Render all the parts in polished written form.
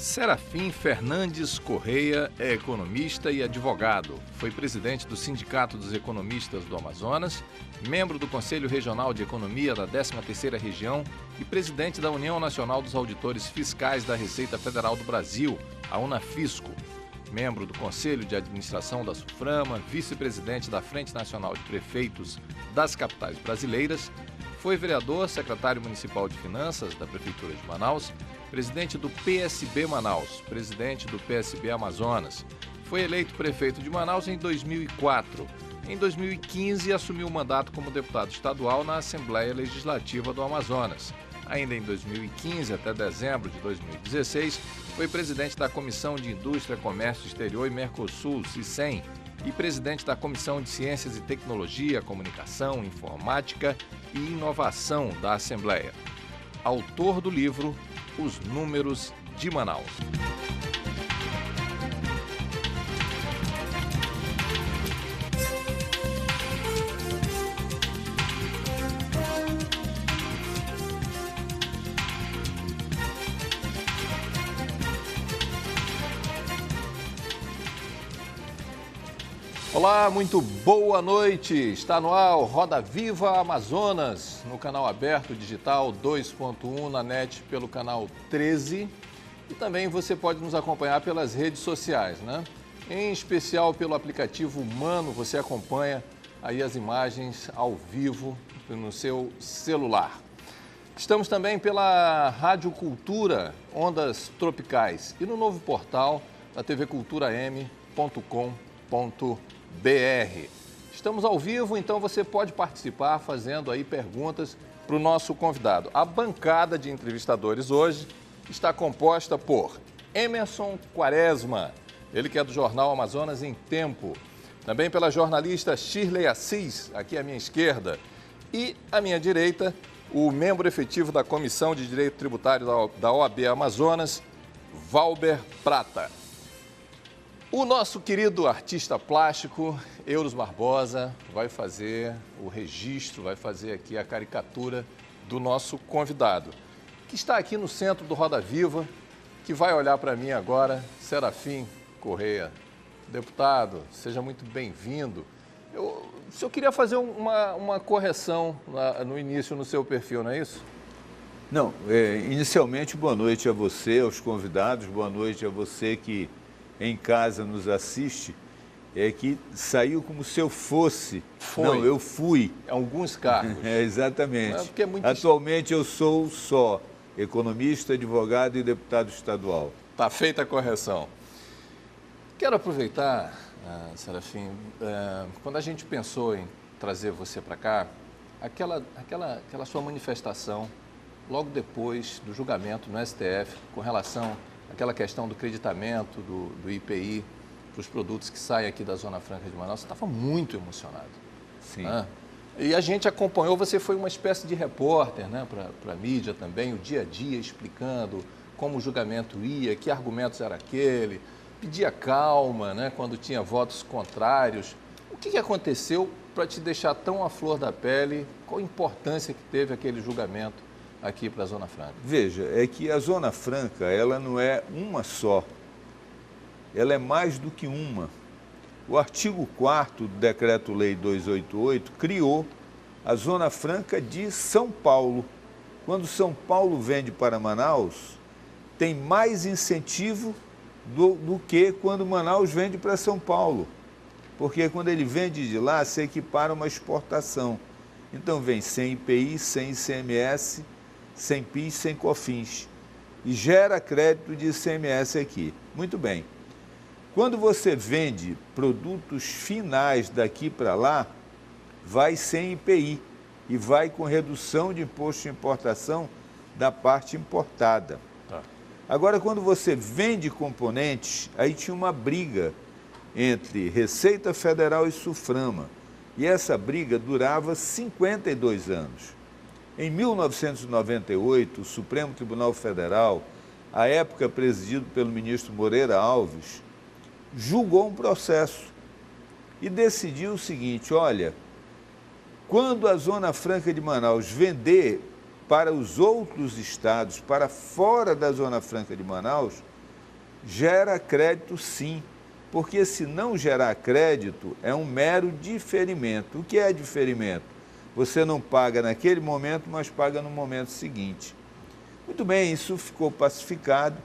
Serafim Fernandes Correia é economista e advogado. Foi presidente do Sindicato dos Economistas do Amazonas, membro do Conselho Regional de Economia da 13ª Região e presidente da União Nacional dos Auditores Fiscais da Receita Federal do Brasil, a Unafisco. Membro do Conselho de Administração da SUFRAMA, vice-presidente da Frente Nacional de Prefeitos das Capitais Brasileiras, foi vereador, secretário municipal de Finanças da Prefeitura de Manaus, presidente do PSB Manaus, presidente do PSB Amazonas. Foi eleito prefeito de Manaus em 2004. Em 2015, assumiu o mandato como deputado estadual na Assembleia Legislativa do Amazonas. Ainda em 2015, até dezembro de 2016, foi presidente da Comissão de Indústria, Comércio Exterior e Mercosul, CISEM, e presidente da Comissão de Ciências e Tecnologia, Comunicação, Informática e Inovação da Assembleia. Autor do livro Os Números de Manaus. Olá, muito boa noite. Está no ar o Roda Viva Amazonas, no canal aberto digital 2.1, na net pelo canal 13. E também você pode nos acompanhar pelas redes sociais, né? Em especial pelo aplicativo Mano, você acompanha aí as imagens ao vivo no seu celular. Estamos também pela Rádio Cultura, Ondas Tropicais, e no novo portal da tvculturam.com.br. Estamos ao vivo, então você pode participar fazendo aí perguntas para o nosso convidado. A bancada de entrevistadores hoje está composta por Emerson Quaresma, ele que é do jornal Amazonas em Tempo, também pela jornalista Shirley Assis, aqui à minha esquerda, e à minha direita, o membro efetivo da Comissão de Direito Tributário da OAB Amazonas, Valber Prata. O nosso querido artista plástico, Euros Barbosa, vai fazer o registro, vai fazer aqui a caricatura do nosso convidado, que está aqui no centro do Roda Viva, que vai olhar para mim agora, Serafim Correia. Deputado, seja muito bem-vindo. O senhor queria fazer uma correção no início no seu perfil, não é isso? Não, inicialmente, boa noite a você, aos convidados, boa noite a você que em casa nos assiste, que saiu como se eu fosse. Foi. Não, eu fui. Alguns cargos. Exatamente. É muito... Atualmente eu sou só economista, advogado e deputado estadual. Está feita a correção. Quero aproveitar, Serafim, quando a gente pensou em trazer você para cá, aquela sua manifestação logo depois do julgamento no STF com relação aquela questão do creditamento do IPI para os produtos que saem aqui da Zona Franca de Manaus, você estava muito emocionado. Sim. Né? E a gente acompanhou, você foi uma espécie de repórter, né, para a mídia também, o dia a dia, explicando como o julgamento ia, que argumentos era aquele, pedia calma, né, quando tinha votos contrários. O que aconteceu para te deixar tão à flor da pele? Qual a importância que teve aquele julgamento aqui para a Zona Franca? Veja, é que a Zona Franca, ela não é uma só, ela é mais do que uma. O artigo 4º do Decreto-Lei 288 criou a Zona Franca de São Paulo. Quando São Paulo vende para Manaus, tem mais incentivo do que quando Manaus vende para São Paulo, porque quando ele vende de lá, se equipara uma exportação. Então vem sem IPI, sem ICMS, sem PIS, sem COFINS, e gera crédito de ICMS aqui. Muito bem. Quando você vende produtos finais daqui para lá, vai sem IPI e vai com redução de imposto de importação da parte importada. Tá. Agora, quando você vende componentes, aí tinha uma briga entre Receita Federal e SUFRAMA, e essa briga durava 52 anos. Em 1998, o Supremo Tribunal Federal, à época presidido pelo ministro Moreira Alves, julgou um processo e decidiu o seguinte: olha, quando a Zona Franca de Manaus vender para os outros estados, para fora da Zona Franca de Manaus, Gera crédito, sim, porque se não gerar crédito, é um mero diferimento. O que é diferimento? Você não paga naquele momento, mas paga no momento seguinte. Muito bem, isso ficou pacificado.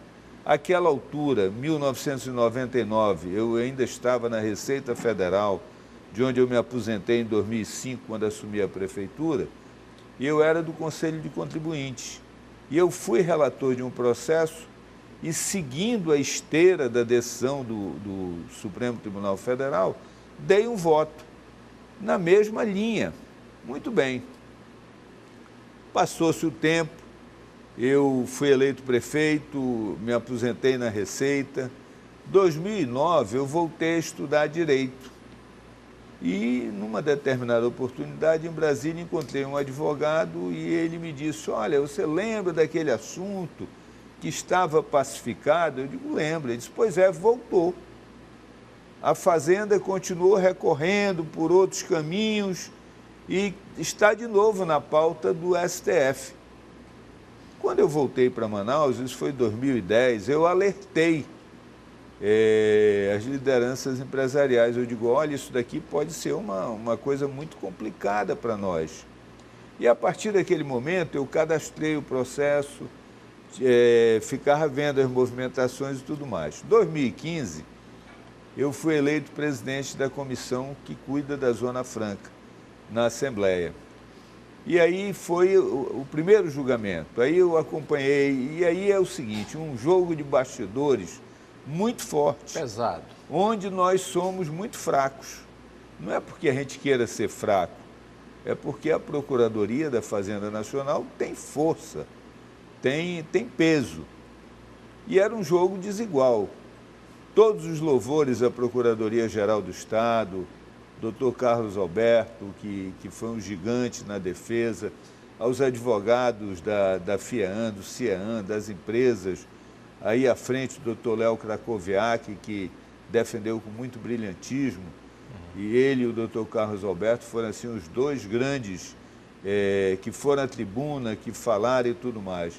Àquela altura, 1999, eu ainda estava na Receita Federal, de onde eu me aposentei em 2005, quando assumi a prefeitura, e eu era do Conselho de Contribuintes. E eu fui relator de um processo e, seguindo a esteira da decisão do Supremo Tribunal Federal, dei um voto na mesma linha. Muito bem. Passou-se o tempo, eu fui eleito prefeito, me aposentei na Receita. Em 2009, eu voltei a estudar Direito. E, numa determinada oportunidade, em Brasília, encontrei um advogado e ele me disse, olha, você lembra daquele assunto que estava pacificado? Eu digo, lembro. Ele disse, pois é, voltou. A Fazenda continuou recorrendo por outros caminhos e está de novo na pauta do STF. Quando eu voltei para Manaus, isso foi em 2010, eu alertei as lideranças empresariais. Eu digo, olha, isso daqui pode ser uma coisa muito complicada para nós. E a partir daquele momento eu cadastrei o processo, ficava vendo as movimentações e tudo mais. Em 2015, eu fui eleito presidente da comissão que cuida da Zona Franca, na Assembleia. E aí foi o primeiro julgamento, aí eu acompanhei, e aí é o seguinte, um jogo de bastidores muito forte. Pesado. Onde nós somos muito fracos. Não é porque a gente queira ser fraco, é porque a Procuradoria da Fazenda Nacional tem força, tem peso. E era um jogo desigual. Todos os louvores à Procuradoria-Geral do Estado, Dr. Carlos Alberto, que foi um gigante na defesa, aos advogados da FIAAN, do CIAAN, das empresas, aí à frente o Dr. Léo Krakowiak, que defendeu com muito brilhantismo, e ele e o Dr. Carlos Alberto foram assim, os dois grandes que foram à tribuna, que falaram e tudo mais.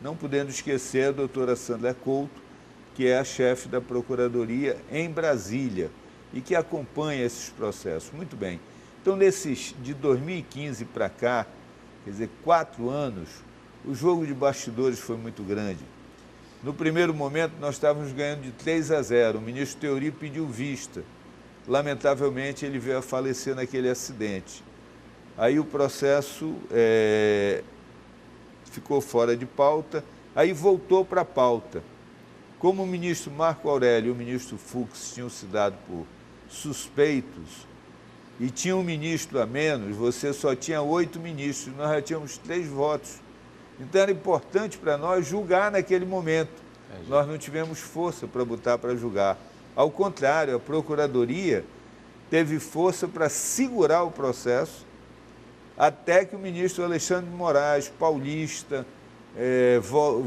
Não podendo esquecer a doutora Sandra Couto, que é a chefe da Procuradoria em Brasília e que acompanha esses processos. Muito bem. Então, de 2015 para cá, quer dizer, 4 anos, o jogo de bastidores foi muito grande. No primeiro momento, nós estávamos ganhando de 3-0. O ministro Teori pediu vista. Lamentavelmente, ele veio a falecer naquele acidente. Aí o processo ficou fora de pauta, aí voltou para a pauta. Como o ministro Marco Aurélio e o ministro Fux tinham se dado por suspeitos e tinha um ministro a menos, você só tinha 8 ministros, nós já tínhamos 3 votos. Então era importante para nós julgar naquele momento. Nós não tivemos força para botar para julgar. Ao contrário, a Procuradoria teve força para segurar o processo até que o ministro Alexandre de Moraes, paulista,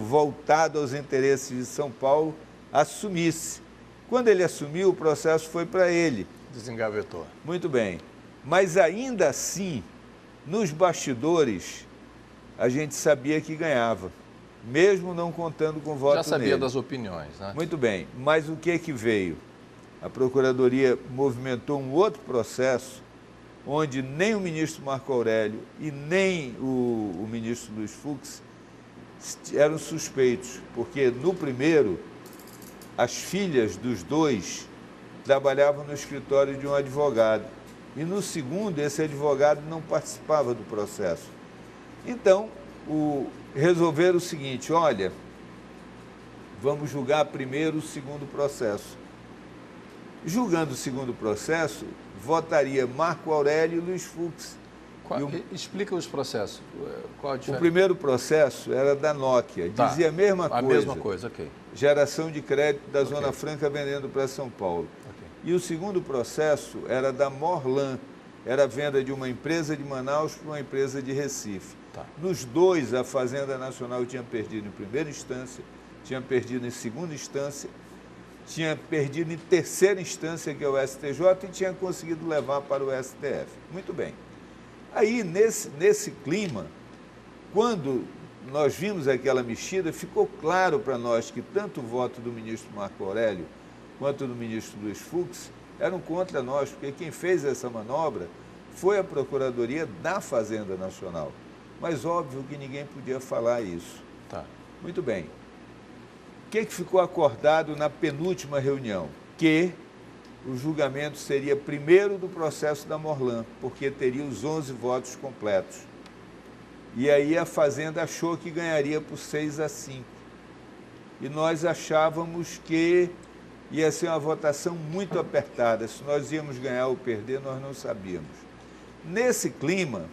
voltado aos interesses de São Paulo, assumisse. Quando ele assumiu, o processo foi para ele. Desengavetou. Muito bem. Mas ainda assim, nos bastidores, a gente sabia que ganhava, mesmo não contando com voto nele. Já sabia das opiniões, né? Muito bem. Mas o que veio? A Procuradoria movimentou um outro processo onde nem o ministro Marco Aurélio e nem o ministro Luiz Fux eram suspeitos, porque no primeiro, as filhas dos dois trabalhavam no escritório de um advogado. E no segundo, esse advogado não participava do processo. Então, resolveram o seguinte, olha, vamos julgar primeiro o segundo processo. Julgando o segundo processo, votaria Marco Aurélio e Luiz Fux. Explica os processos. Qual a diferença? O primeiro processo era da Nokia, dizia a mesma coisa. A mesma coisa, ok. Geração de crédito da Zona Franca vendendo para São Paulo. Okay. E o segundo processo era da Morlan, era a venda de uma empresa de Manaus para uma empresa de Recife. Tá. Nos dois, a Fazenda Nacional tinha perdido em primeira instância, tinha perdido em segunda instância, tinha perdido em terceira instância, que é o STJ, e tinha conseguido levar para o STF. Muito bem. Aí, nesse clima, quando nós vimos aquela mexida, ficou claro para nós que tanto o voto do ministro Marco Aurélio quanto do ministro Luiz Fux eram contra nós, porque quem fez essa manobra foi a Procuradoria da Fazenda Nacional. Mas óbvio que ninguém podia falar isso. Tá. Muito bem. O que ficou acordado na penúltima reunião? Que o julgamento seria primeiro do processo da Morlan, porque teria os 11 votos completos. E aí a Fazenda achou que ganharia por 6-5. E nós achávamos que ia ser uma votação muito apertada. Se nós íamos ganhar ou perder, nós não sabíamos. Nesse clima,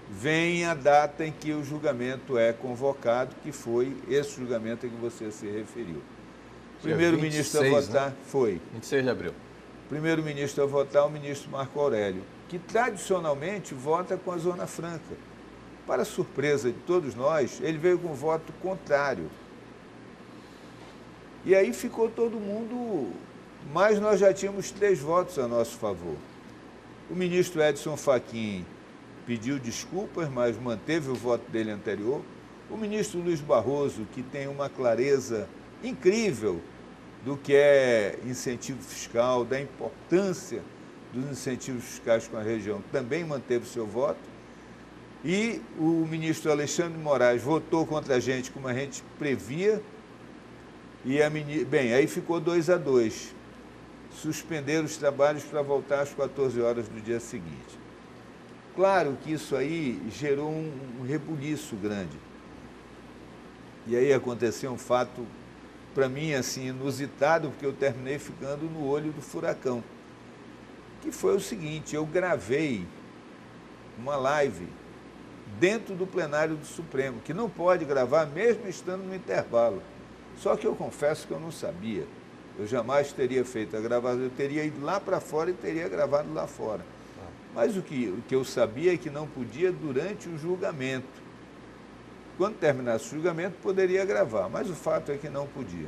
vem a data em que o julgamento é convocado, que foi esse julgamento em que você se referiu. Primeiro-ministro a votar, né? Foi. 26 de abril. Primeiro-ministro a votar, o ministro Marco Aurélio, que tradicionalmente vota com a Zona Franca. Para surpresa de todos nós, ele veio com voto contrário. E aí ficou todo mundo, mas nós já tínhamos 3 votos a nosso favor. O ministro Edson Fachin pediu desculpas, mas manteve o voto dele anterior. O ministro Luiz Barroso, que tem uma clareza incrível do que é incentivo fiscal, da importância dos incentivos fiscais com a região, também manteve o seu voto. E o ministro Alexandre de Moraes votou contra a gente, como a gente previa. E bem, aí ficou 2-2. Suspenderam os trabalhos para voltar às 14 horas do dia seguinte. Claro que isso aí gerou um rebuliço grande. E aí aconteceu um fato, para mim, assim, inusitado, porque eu terminei ficando no olho do furacão. Que foi o seguinte, eu gravei uma live dentro do plenário do Supremo, que não pode gravar mesmo estando no intervalo. Só que eu confesso que eu não sabia. Eu jamais teria feito a gravação, eu teria ido lá para fora e teria gravado lá fora. Mas o que eu sabia é que não podia durante o julgamento. Quando terminasse o julgamento, poderia gravar, mas o fato é que não podia.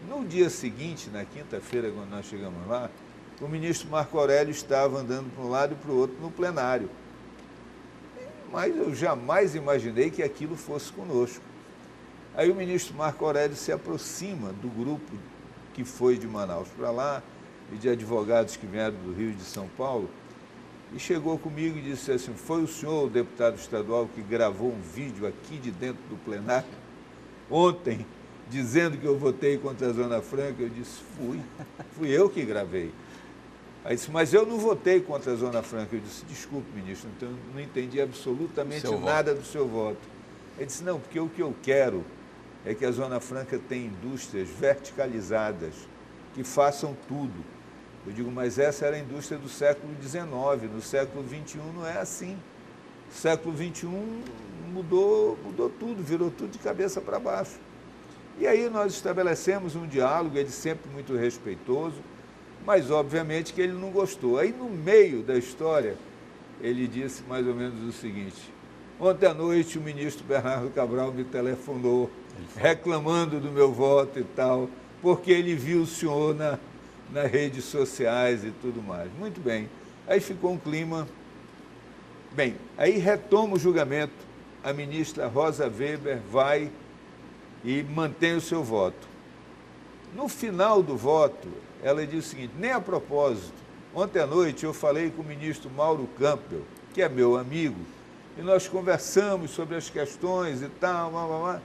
No dia seguinte, na quinta-feira, quando nós chegamos lá, o ministro Marco Aurélio estava andando para um lado e para o outro no plenário. Mas eu jamais imaginei que aquilo fosse conosco. Aí o ministro Marco Aurélio se aproxima do grupo que foi de Manaus para lá, e de advogados que vieram do Rio e de São Paulo, e chegou comigo e disse assim, foi o senhor, o deputado estadual, que gravou um vídeo aqui de dentro do plenário, ontem, dizendo que eu votei contra a Zona Franca? Eu disse, fui eu que gravei. Aí disse, mas eu não votei contra a Zona Franca. Eu disse, desculpe, ministro, então eu não entendi absolutamente nada do seu voto. Ele disse, não, porque o que eu quero é que a Zona Franca tenha indústrias verticalizadas, que façam tudo. Eu digo, mas essa era a indústria do século XIX, no século XXI não é assim. No século XXI mudou tudo, virou tudo de cabeça para baixo. E aí nós estabelecemos um diálogo, ele sempre muito respeitoso, mas obviamente que ele não gostou. Aí no meio da história, ele disse mais ou menos o seguinte, ontem à noite o ministro Bernardo Cabral me telefonou, reclamando do meu voto e tal, porque ele viu o senhor nas redes sociais e tudo mais. Muito bem. Aí ficou um clima. Bem, aí retoma o julgamento, a ministra Rosa Weber vai e mantém o seu voto. No final do voto, ela diz o seguinte, nem a propósito, ontem à noite eu falei com o ministro Mauro Campbell, que é meu amigo, e nós conversamos sobre as questões e tal,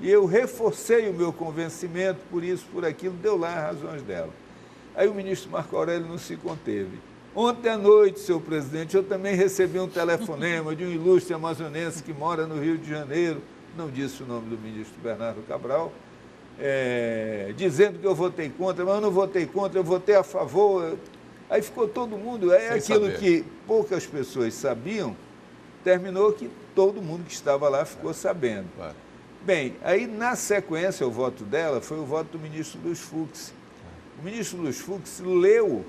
e eu reforcei o meu convencimento por isso, por aquilo, deu lá as razões dela. Aí o ministro Marco Aurélio não se conteve. Ontem à noite, senhor presidente, eu também recebi um telefonema de um ilustre amazonense que mora no Rio de Janeiro, não disse o nome do ministro Bernardo Cabral, dizendo que eu votei contra, mas eu não votei contra, eu votei a favor. Aí ficou todo mundo, aquilo que poucas pessoas sabiam, terminou que todo mundo que estava lá ficou sabendo. Claro. Bem, aí na sequência, o voto dela foi o voto do ministro Luiz Fux. O ministro Luiz Fux leu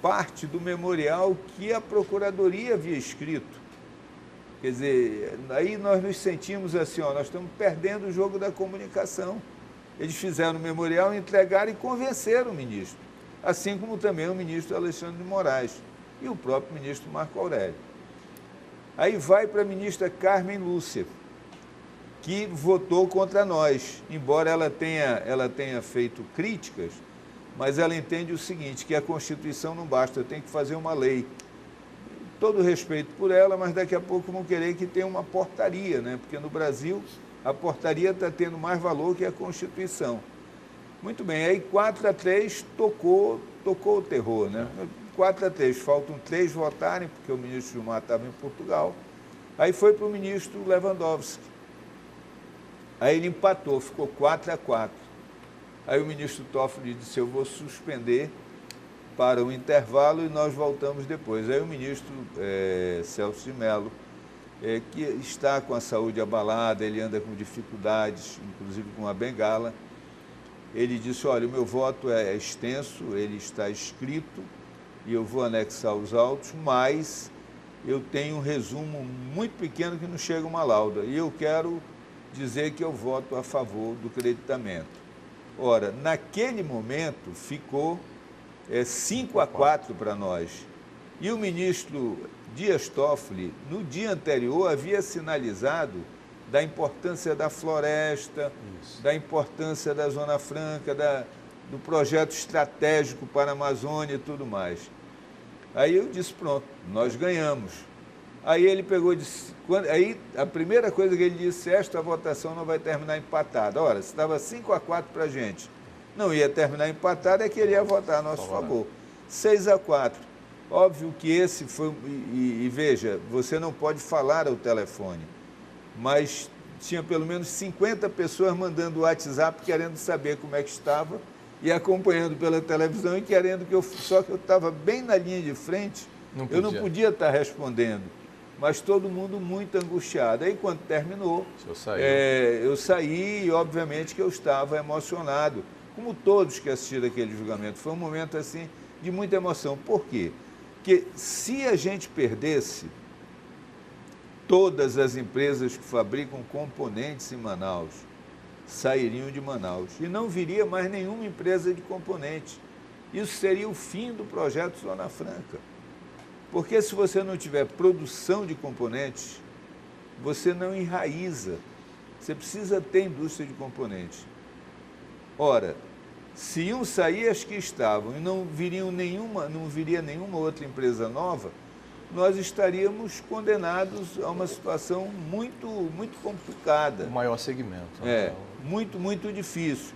parte do memorial que a Procuradoria havia escrito. Quer dizer, aí nós nos sentimos assim, nós estamos perdendo o jogo da comunicação. Eles fizeram o memorial, entregaram e convenceram o ministro, assim como também o ministro Alexandre de Moraes e o próprio ministro Marco Aurélio. Aí vai para a ministra Carmen Lúcia. que votou contra nós, embora ela tenha feito críticas, mas ela entende o seguinte, que a Constituição não basta, tem que fazer uma lei. Todo respeito por ela, mas daqui a pouco vão querer que tenha uma portaria, né? Porque no Brasil a portaria está tendo mais valor que a Constituição. Muito bem, aí 4-3 tocou o terror, né? 4-3, faltam 3 votarem, porque o ministro Gilmar estava em Portugal. Aí foi para o ministro Lewandowski. Aí ele empatou, ficou 4-4. Aí o ministro Toffoli disse, eu vou suspender para o intervalo e nós voltamos depois. Aí o ministro Celso de Mello, que está com a saúde abalada, ele anda com dificuldades, inclusive com a bengala, ele disse, olha, o meu voto é extenso, ele está escrito e eu vou anexar os autos, mas eu tenho um resumo muito pequeno que não chega uma lauda e eu quero dizer que eu voto a favor do creditamento. Ora, naquele momento ficou 5-4 para nós. E o ministro Dias Toffoli, no dia anterior, havia sinalizado da importância da floresta, da importância da Zona Franca, do projeto estratégico para a Amazônia e tudo mais. Aí eu disse, pronto, nós ganhamos. Aí ele pegou e disse, aí a primeira coisa que ele disse, esta votação não vai terminar empatada. Ora, se estava 5-4 para a gente, não ia terminar empatado, é que ele ia votar a nosso favor. 6-4. Óbvio que esse foi, e veja, você não pode falar ao telefone, mas tinha pelo menos 50 pessoas mandando o WhatsApp querendo saber como é que estava e acompanhando pela televisão e querendo que só que eu estava bem na linha de frente, eu não podia estar respondendo. Mas todo mundo muito angustiado. Aí, quando terminou, eu saí e, obviamente, que eu estava emocionado, como todos que assistiram aquele julgamento. Foi um momento, assim, de muita emoção. Por quê? Porque se a gente perdesse todas as empresas que fabricam componentes em Manaus, sairiam de Manaus e não viria mais nenhuma empresa de componente. Isso seria o fim do projeto Zona Franca. Porque se você não tiver produção de componentes, você não enraiza. Você precisa ter indústria de componentes. Ora, se iam sair as que estavam e não viria nenhuma outra empresa nova, nós estaríamos condenados a uma situação muito, muito complicada. O maior segmento. Muito, muito difícil.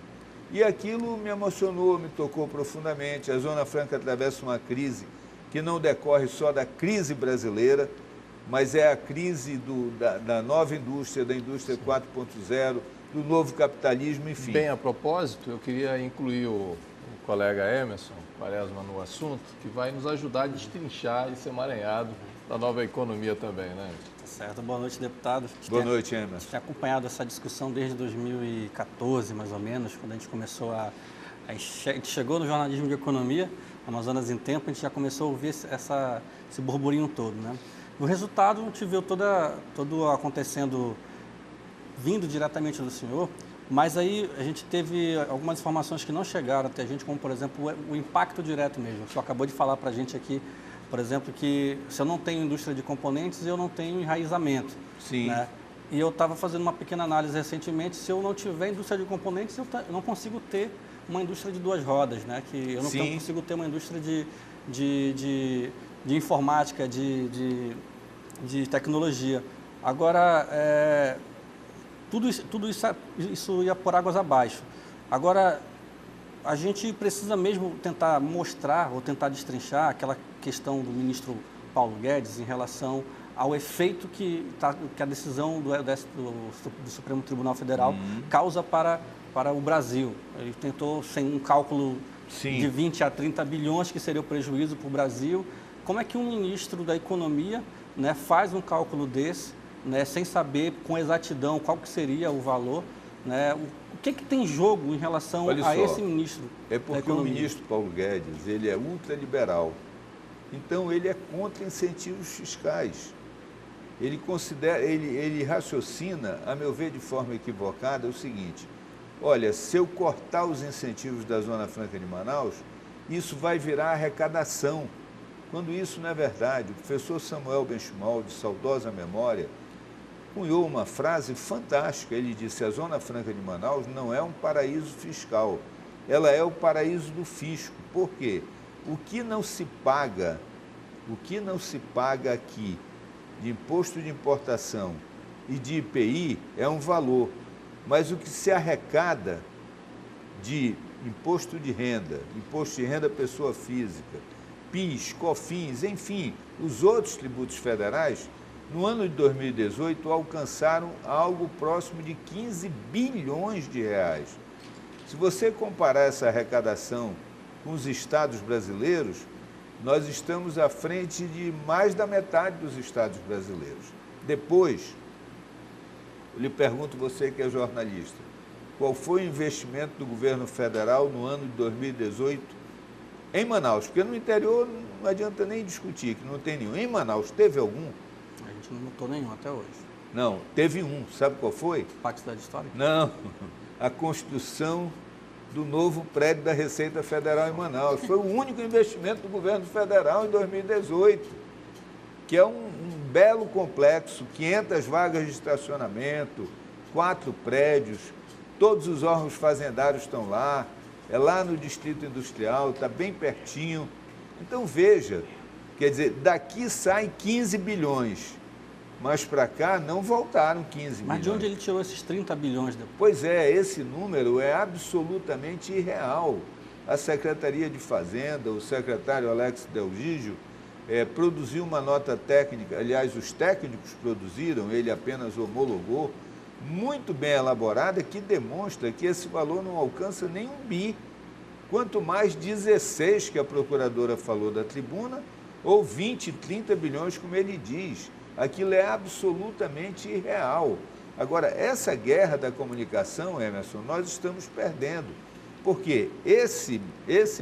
E aquilo me emocionou, me tocou profundamente. A Zona Franca atravessa uma crise que não decorre só da crise brasileira, mas é a crise da nova indústria, da indústria 4.0, do novo capitalismo, enfim. Bem, a propósito, eu queria incluir o colega Emerson Quaresma no assunto, que vai nos ajudar a destrinchar esse emaranhado da nova economia também, né? Tá certo. Boa noite, deputado. Boa noite, Emerson. A gente tem acompanhado essa discussão desde 2014, mais ou menos, quando a gente começou a gente chegou no jornalismo de economia, Amazonas em Tempo, a gente já começou a ouvir esse burburinho todo, né? O resultado, a gente viu todo acontecendo, vindo diretamente do senhor, mas aí a gente teve algumas informações que não chegaram até a gente, como, por exemplo, o impacto direto mesmo. O senhor acabou de falar para a gente aqui, por exemplo, que se eu não tenho indústria de componentes, eu não tenho enraizamento. Sim. Né? E eu estava fazendo uma pequena análise recentemente, se eu não tiver indústria de componentes, eu não consigo ter uma indústria de 2 rodas, né? Que eu não consigo ter uma indústria de informática, de tecnologia. Agora, tudo isso ia por águas abaixo. Agora, a gente precisa mesmo tentar mostrar ou tentar destrinchar aquela questão do ministro Paulo Guedes em relação ao efeito que a decisão do Supremo Tribunal Federal causa para o Brasil. Ele tentou, sem um cálculo de 20 a 30 bilhões, que seria o prejuízo para o Brasil. Como é que um ministro da Economia, né, faz um cálculo desse, né, sem saber com exatidão qual que seria o valor, né? O que tem em jogo em relação a esse ministro da Economia? É porque o ministro Paulo Guedes, ele é ultraliberal. Então, ele é contra incentivos fiscais. Ele raciocina, a meu ver, de forma equivocada, o seguinte: olha, se eu cortar os incentivos da Zona Franca de Manaus, isso vai virar arrecadação. Quando isso não é verdade. O professor Samuel Benchimol, de saudosa memória, cunhou uma frase fantástica. Ele disse: a Zona Franca de Manaus não é um paraíso fiscal, ela é o paraíso do fisco. Por quê? O que não se paga aqui de imposto de importação e de IPI é um valor, mas o que se arrecada de imposto de renda pessoa física, PIS, COFINS, enfim, os outros tributos federais, no ano de 2018 alcançaram algo próximo de 15 bilhões de reais. Se você comparar essa arrecadação com os estados brasileiros, nós estamos à frente de mais da metade dos estados brasileiros. Depois, eu lhe pergunto, você que é jornalista, qual foi o investimento do governo federal no ano de 2018 em Manaus? Porque no interior não adianta nem discutir, que não tem nenhum. Em Manaus, teve algum? A gente não notou nenhum até hoje. Não, teve um. Sabe qual foi? Parque Cidade Histórica? Não, a construção do novo prédio da Receita Federal em Manaus. Foi o único investimento do governo federal em 2018, que é um belo complexo, 500 vagas de estacionamento, 4 prédios, todos os órgãos fazendários estão lá, é lá no Distrito Industrial, está bem pertinho. Então veja, quer dizer, daqui saem 15 bilhões, mas para cá não voltaram 15 bilhões. Mas de onde ele tirou esses 30 bilhões depois? Pois é, esse número é absolutamente irreal. A Secretaria de Fazenda, o secretário Alex Del Gigio, produziu uma nota técnica, aliás, os técnicos produziram, ele apenas homologou, muito bem elaborada, que demonstra que esse valor não alcança nem 1 bi, quanto mais 16 que a procuradora falou da tribuna, ou 20, 30 bilhões, como ele diz. Aquilo é absolutamente irreal. Agora, essa guerra da comunicação, Emerson, nós estamos perdendo, porque esse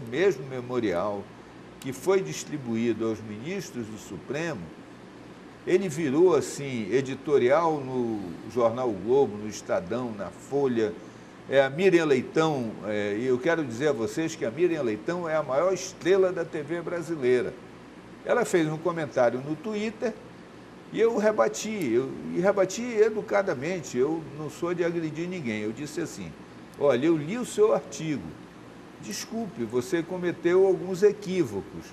mesmo memorial que foi distribuído aos ministros do Supremo, ele virou, assim, editorial no jornal O Globo, no Estadão, na Folha. A Miriam Leitão, e eu quero dizer a vocês que a Miriam Leitão é a maior estrela da TV brasileira. Ela fez um comentário no Twitter e eu rebati educadamente, eu não sou de agredir ninguém. Eu disse assim: olha, eu li o seu artigo, desculpe, você cometeu alguns equívocos,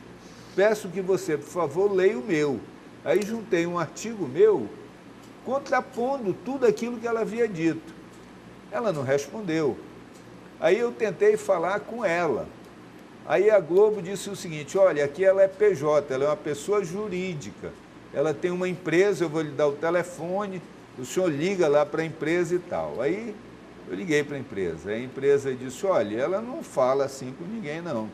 peço que você, por favor, leia o meu. Aí juntei um artigo meu contrapondo tudo aquilo que ela havia dito. Ela não respondeu. Aí eu tentei falar com ela. Aí a Globo disse o seguinte: olha, aqui ela é PJ, ela é uma pessoa jurídica, ela tem uma empresa, eu vou lhe dar o telefone, o senhor liga lá para a empresa e tal. Aí eu liguei para a empresa, a empresa disse: olha, ela não fala assim com ninguém não.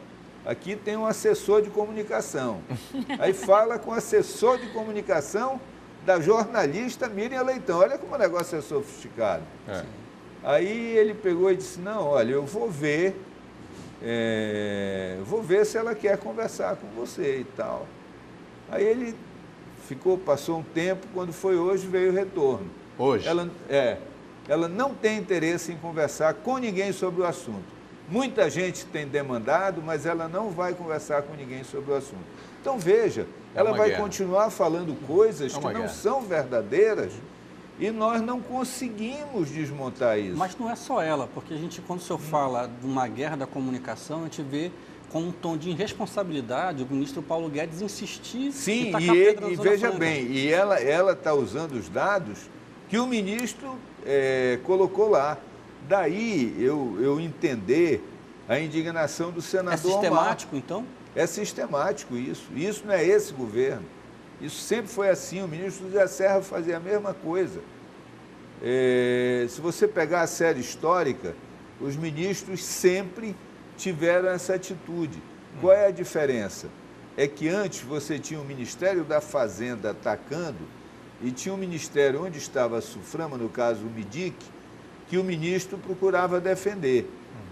Aqui tem um assessor de comunicação. Aí fala com o assessor de comunicação da jornalista Miriam Leitão. Olha como o negócio é sofisticado. Aí ele pegou e disse: não, olha, eu vou ver se ela quer conversar com você e tal. Aí ele passou um tempo, quando foi hoje, veio o retorno. Hoje? Ela não tem interesse em conversar com ninguém sobre o assunto. Muita gente tem demandado, mas ela não vai conversar com ninguém sobre o assunto. Então, veja, ela vai continuar falando coisas que não são verdadeiras e nós não conseguimos desmontar isso. Mas não é só ela, porque quando o senhor fala de uma guerra da comunicação, a gente vê com um tom de irresponsabilidade o ministro Paulo Guedes insistir em tacar pedra na e Zona veja Franca. bem, e ela está usando os dados que o ministro colocou lá. Daí eu entender a indignação do senador. É sistemático, então? É sistemático isso. Isso não é esse governo. Isso sempre foi assim. O ministro José Serra fazia a mesma coisa. Se você pegar a série histórica, os ministros sempre tiveram essa atitude. Qual é a diferença? É que antes você tinha o Ministério da Fazenda atacando e tinha um ministério onde estava a SUFRAMA, no caso o MIDIC, que o ministro procurava defender.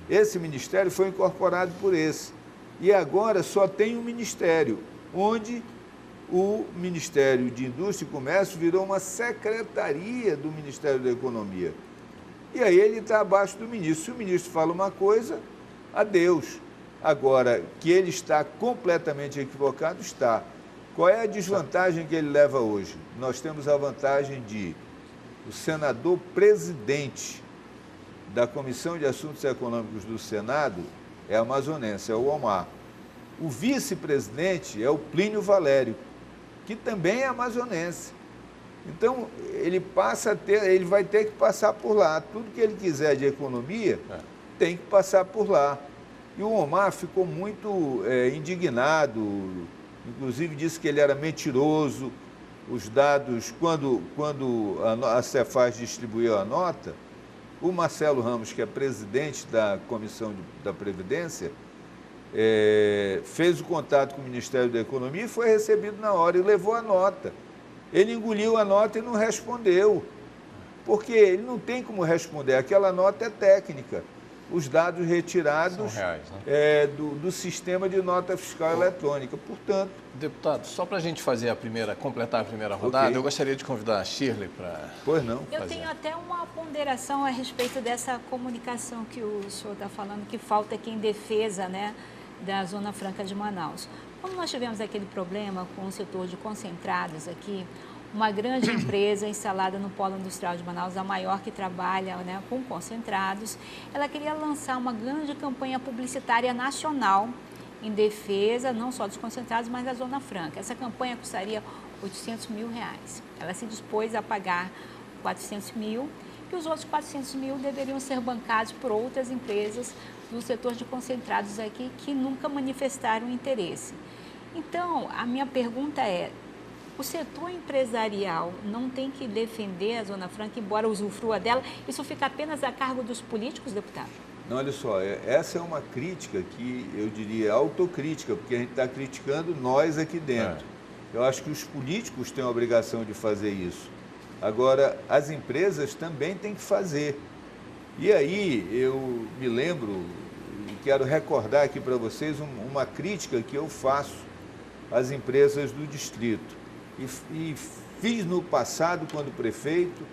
Esse ministério foi incorporado por esse. E agora só tem um ministério, onde o Ministério de Indústria e Comércio virou uma secretaria do Ministério da Economia. E aí ele está abaixo do ministro. Se o ministro fala uma coisa, adeus. Agora, que ele está completamente equivocado, está. Qual é a desvantagem que ele leva hoje? Nós temos a vantagem de o senador presidente da Comissão de Assuntos Econômicos do Senado é amazonense, é o Omar. O vice-presidente é o Plínio Valério, que também é amazonense. Então, ele vai ter que passar por lá. Tudo que ele quiser de economia, tem que passar por lá. E o Omar ficou muito indignado, inclusive disse que ele era mentiroso. Os dados, quando a Cefaz distribuiu a nota, o Marcelo Ramos, que é presidente da Comissão da Previdência, fez o contato com o Ministério da Economia e foi recebido na hora e levou a nota. Ele engoliu a nota e não respondeu, porque ele não tem como responder, aquela nota é técnica. Os dados retirados são reais, né? do sistema de nota fiscal eletrônica. Portanto... Deputado, só para a gente completar a primeira rodada, eu gostaria de convidar a Shirley para... Pois não. Eu tenho até uma ponderação a respeito dessa comunicação que o senhor está falando, que falta aqui em defesa, né, da Zona Franca de Manaus. Quando nós tivemos aquele problema com o setor de concentrados aqui, uma grande empresa instalada no Polo Industrial de Manaus, a maior que trabalha, né, com concentrados, ela queria lançar uma grande campanha publicitária nacional em defesa não só dos concentrados, mas da Zona Franca. Essa campanha custaria R$800 mil. Ela se dispôs a pagar 400 mil e os outros 400 mil deveriam ser bancados por outras empresas do setor de concentrados aqui que nunca manifestaram interesse. Então, a minha pergunta é, o setor empresarial não tem que defender a Zona Franca, embora usufrua dela? Isso fica apenas a cargo dos políticos, deputado? Não, olha só, essa é uma crítica que eu diria autocrítica, porque a gente está criticando nós aqui dentro. Eu acho que os políticos têm a obrigação de fazer isso. Agora, as empresas também têm que fazer. E aí, eu me lembro, e quero recordar aqui para vocês uma crítica que eu faço às empresas do distrito. E fiz no passado, quando prefeito,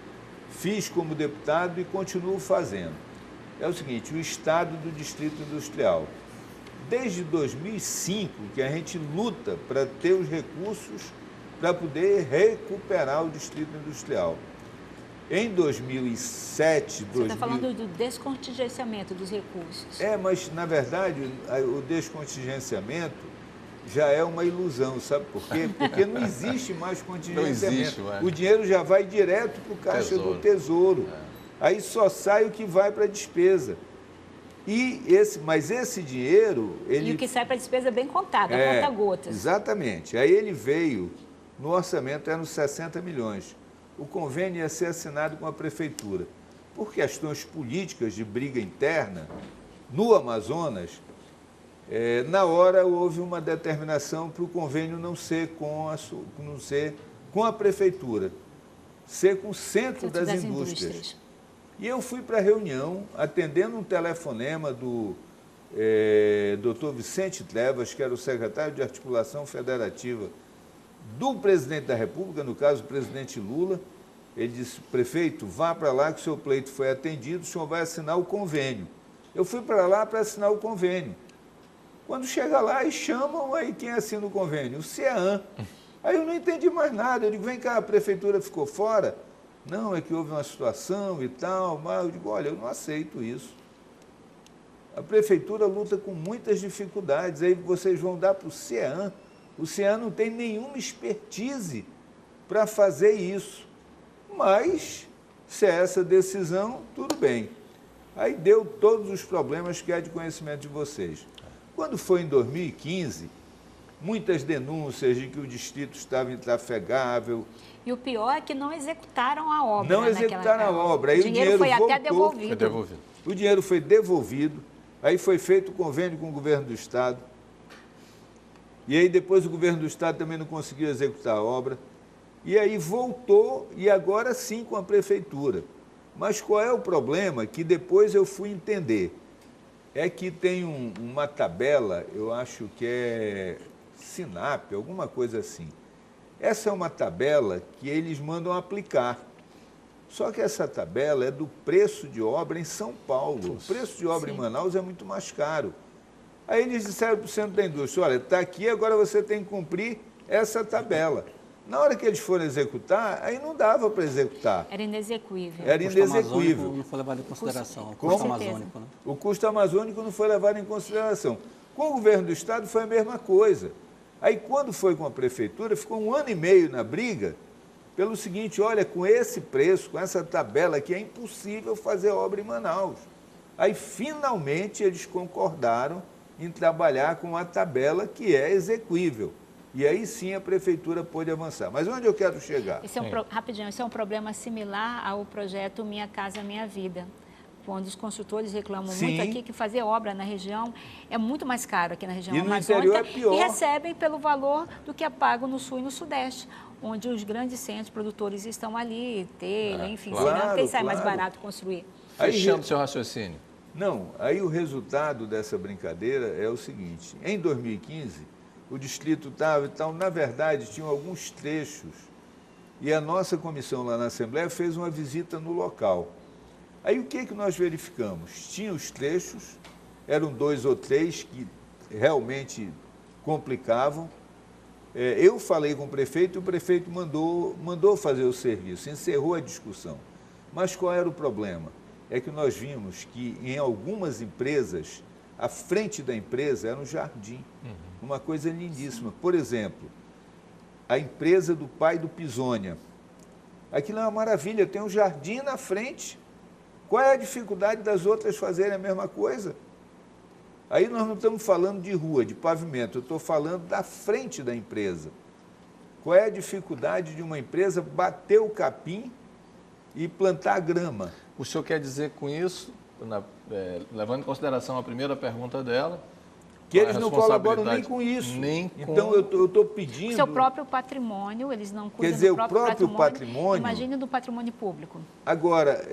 fiz como deputado e continuo fazendo. É o seguinte, o estado do Distrito Industrial. Desde 2005 que a gente luta para ter os recursos para poder recuperar o Distrito Industrial. Em 2007... Você está falando do descontingenciamento dos recursos. Mas na verdade o descontingenciamento já é uma ilusão, sabe por quê? Porque não existe mais contingenciamento. Não existe, o dinheiro já vai direto para o caixa do Tesouro. Aí só sai o que vai para a despesa. Mas esse dinheiro... E o que sai para a despesa é bem contado, conta gotas. Exatamente. Aí ele veio, no orçamento eram 60 milhões. O convênio ia ser assinado com a prefeitura. Por questões políticas de briga interna, no Amazonas, na hora houve uma determinação para o convênio não ser com a prefeitura, ser com o Centro das Indústrias. E eu fui para a reunião, atendendo um telefonema do Dr. Vicente Trevas, que era o secretário de Articulação Federativa do presidente da República, no caso, o presidente Lula. Ele disse, prefeito, vá para lá que o seu pleito foi atendido, o senhor vai assinar o convênio. Eu fui para lá para assinar o convênio. Quando chega lá e chamam, aí quem assina o convênio? O CEAM. Aí eu não entendi mais nada. Eu digo, vem cá, a prefeitura ficou fora? Não, é que houve uma situação e tal, mas eu digo, olha, eu não aceito isso. A prefeitura luta com muitas dificuldades, aí vocês vão dar para o CEAM. O CEAM não tem nenhuma expertise para fazer isso. Mas, se é essa decisão, tudo bem. Aí deu todos os problemas que é de conhecimento de vocês. Quando foi em 2015, muitas denúncias de que o distrito estava intrafegável. E o pior é que não executaram a obra. Não executaram a obra. Aí o dinheiro foi voltou, até devolvido. Foi devolvido. O dinheiro foi devolvido, aí foi feito o convênio com o governo do Estado. E aí depois o governo do Estado também não conseguiu executar a obra. E aí voltou, e agora sim com a prefeitura. Mas qual é o problema? Que depois eu fui entender. É que tem uma tabela, eu acho que é SINAP, alguma coisa assim. Essa é uma tabela que eles mandam aplicar. Só que essa tabela é do preço de obra em São Paulo. O preço de obra em Manaus é muito mais caro. Aí eles disseram para o Centro da Indústria, olha, está aqui, agora você tem que cumprir essa tabela. Na hora que eles foram executar, aí não dava para executar. Era inexequível. Era inexecuível. Não foi levado em consideração. O custo amazônico, né? O custo amazônico não foi levado em consideração. Com o governo do Estado foi a mesma coisa. Aí, quando foi com a prefeitura, ficou 1 ano e meio na briga, pelo seguinte: olha, com esse preço, com essa tabela aqui, é impossível fazer obra em Manaus. Aí, finalmente, eles concordaram em trabalhar com a tabela que é execuível. E aí sim a prefeitura pôde avançar. Mas onde eu quero chegar? Rapidinho, esse é um problema similar ao projeto Minha Casa Minha Vida, quando os construtores reclamam muito aqui que fazer obra na região é muito mais caro aqui na região amazônica é pior. E recebem pelo valor do que é pago no Sul e no Sudeste, onde os grandes centros produtores estão ali, telha, enfim, claro, quem sai mais barato construir. Fechando seu raciocínio. Não, aí o resultado dessa brincadeira é o seguinte: em 2015, o distrito estava, então, na verdade, tinham alguns trechos, e a nossa comissão lá na Assembleia fez uma visita no local. Aí o que nós verificamos? Tinha os trechos, eram 2 ou 3 que realmente complicavam. Eu falei com o prefeito e o prefeito mandou fazer o serviço, encerrou a discussão. Mas qual era o problema? É que nós vimos que em algumas empresas, a frente da empresa era um jardim, uma coisa lindíssima. Por exemplo, a empresa do pai do Pisônia. Aquilo é uma maravilha, tem um jardim na frente. Qual é a dificuldade das outras fazerem a mesma coisa? Aí nós não estamos falando de rua, de pavimento, eu estou falando da frente da empresa. Qual é a dificuldade de uma empresa bater o capim e plantar grama? O senhor quer dizer com isso, levando em consideração a primeira pergunta dela, que eles não colaboram nem com isso. Então, eu estou pedindo... O seu próprio patrimônio, eles não cuidam Quer dizer, do próprio patrimônio... Imagine do patrimônio público. Agora,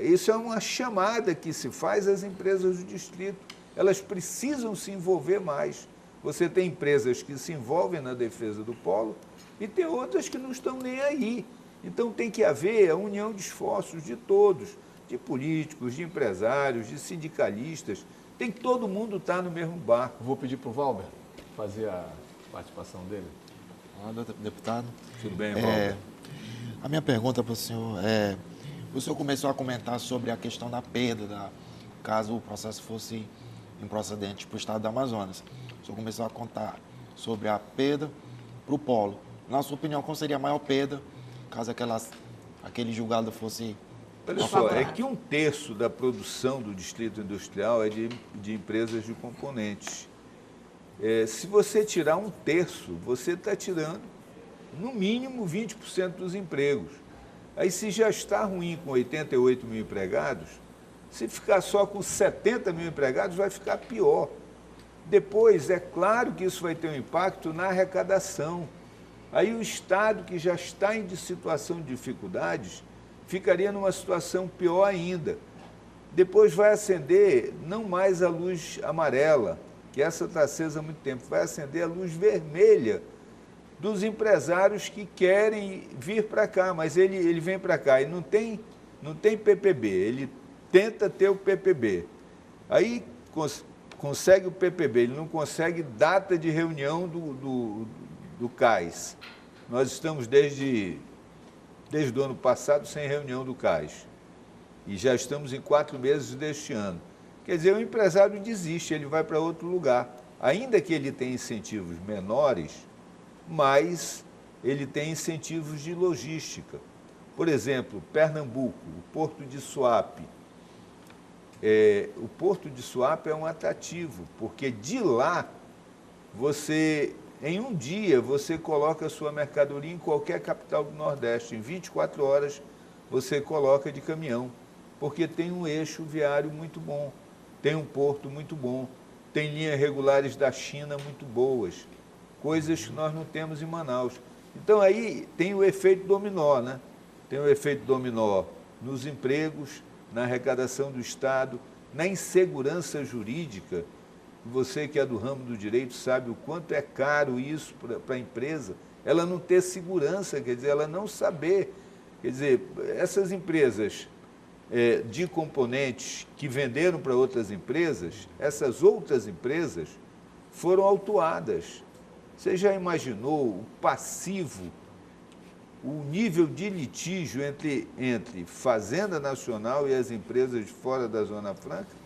isso é uma chamada que se faz às empresas do distrito. Elas precisam se envolver mais. Você tem empresas que se envolvem na defesa do polo e tem outras que não estão nem aí. Então, tem que haver a união de esforços de todos, de políticos, de empresários, de sindicalistas. Tem que todo mundo estar no mesmo barco. Vou pedir para o Valber fazer a participação dele. Olá, deputado. Tudo bem, Valber? A minha pergunta para o senhor é... O senhor começou a comentar sobre a questão da perda, caso o processo fosse improcedente para o estado do Amazonas. O senhor começou a contar sobre a perda para o polo. Na sua opinião, qual seria a maior perda caso aquele julgado fosse... Olha só, é que 1/3 da produção do distrito industrial é de empresas de componentes. Se você tirar 1/3, você está tirando, no mínimo, 20% dos empregos. Aí, se já está ruim com 88 mil empregados, se ficar só com 70 mil empregados, vai ficar pior. Depois, é claro que isso vai ter um impacto na arrecadação. Aí o Estado, que já está em situação de dificuldades, ficaria numa situação pior ainda. Depois vai acender não mais a luz amarela, que essa está acesa há muito tempo, vai acender a luz vermelha dos empresários que querem vir para cá, mas ele vem para cá e não tem PPB, ele tenta ter o PPB. Aí consegue o PPB, ele não consegue data de reunião do CAIS. Nós estamos desde o ano passado sem reunião do CAIS. E já estamos em 4 meses deste ano. Quer dizer, o empresário desiste, ele vai para outro lugar. Ainda que ele tenha incentivos menores, mas ele tem incentivos de logística. Por exemplo, Pernambuco, o Porto de Suape. O Porto de Suape é um atrativo, porque de lá, em um dia, você coloca a sua mercadoria em qualquer capital do Nordeste. Em 24 horas, você coloca de caminhão, porque tem um eixo viário muito bom, tem um porto muito bom, tem linhas regulares da China muito boas, coisas que nós não temos em Manaus. Então, aí tem o efeito dominó, né? Tem o efeito dominó nos empregos, na arrecadação do Estado, na insegurança jurídica. Você que é do ramo do direito sabe o quanto é caro isso para a empresa, ela não ter segurança, quer dizer, ela não saber. Quer dizer, essas empresas de componentes que venderam para outras empresas, essas outras empresas foram autuadas. Você já imaginou o passivo o nível de litígio entre Fazenda Nacional e as empresas fora da Zona Franca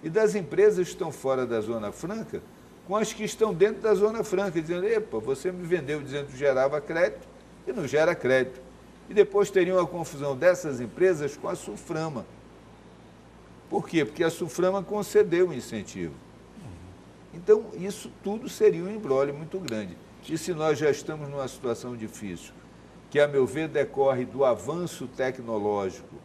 e das empresas que estão fora da Zona Franca com as que estão dentro da Zona Franca, dizendo, epa, você me vendeu dizendo que gerava crédito e não gera crédito. E depois teriam a confusão dessas empresas com a Sulframa. Por quê? Porque a Sulframa concedeu o incentivo. Então, isso tudo seria um imbróglio muito grande. E se nós já estamos numa situação difícil, que, a meu ver, decorre do avanço tecnológico,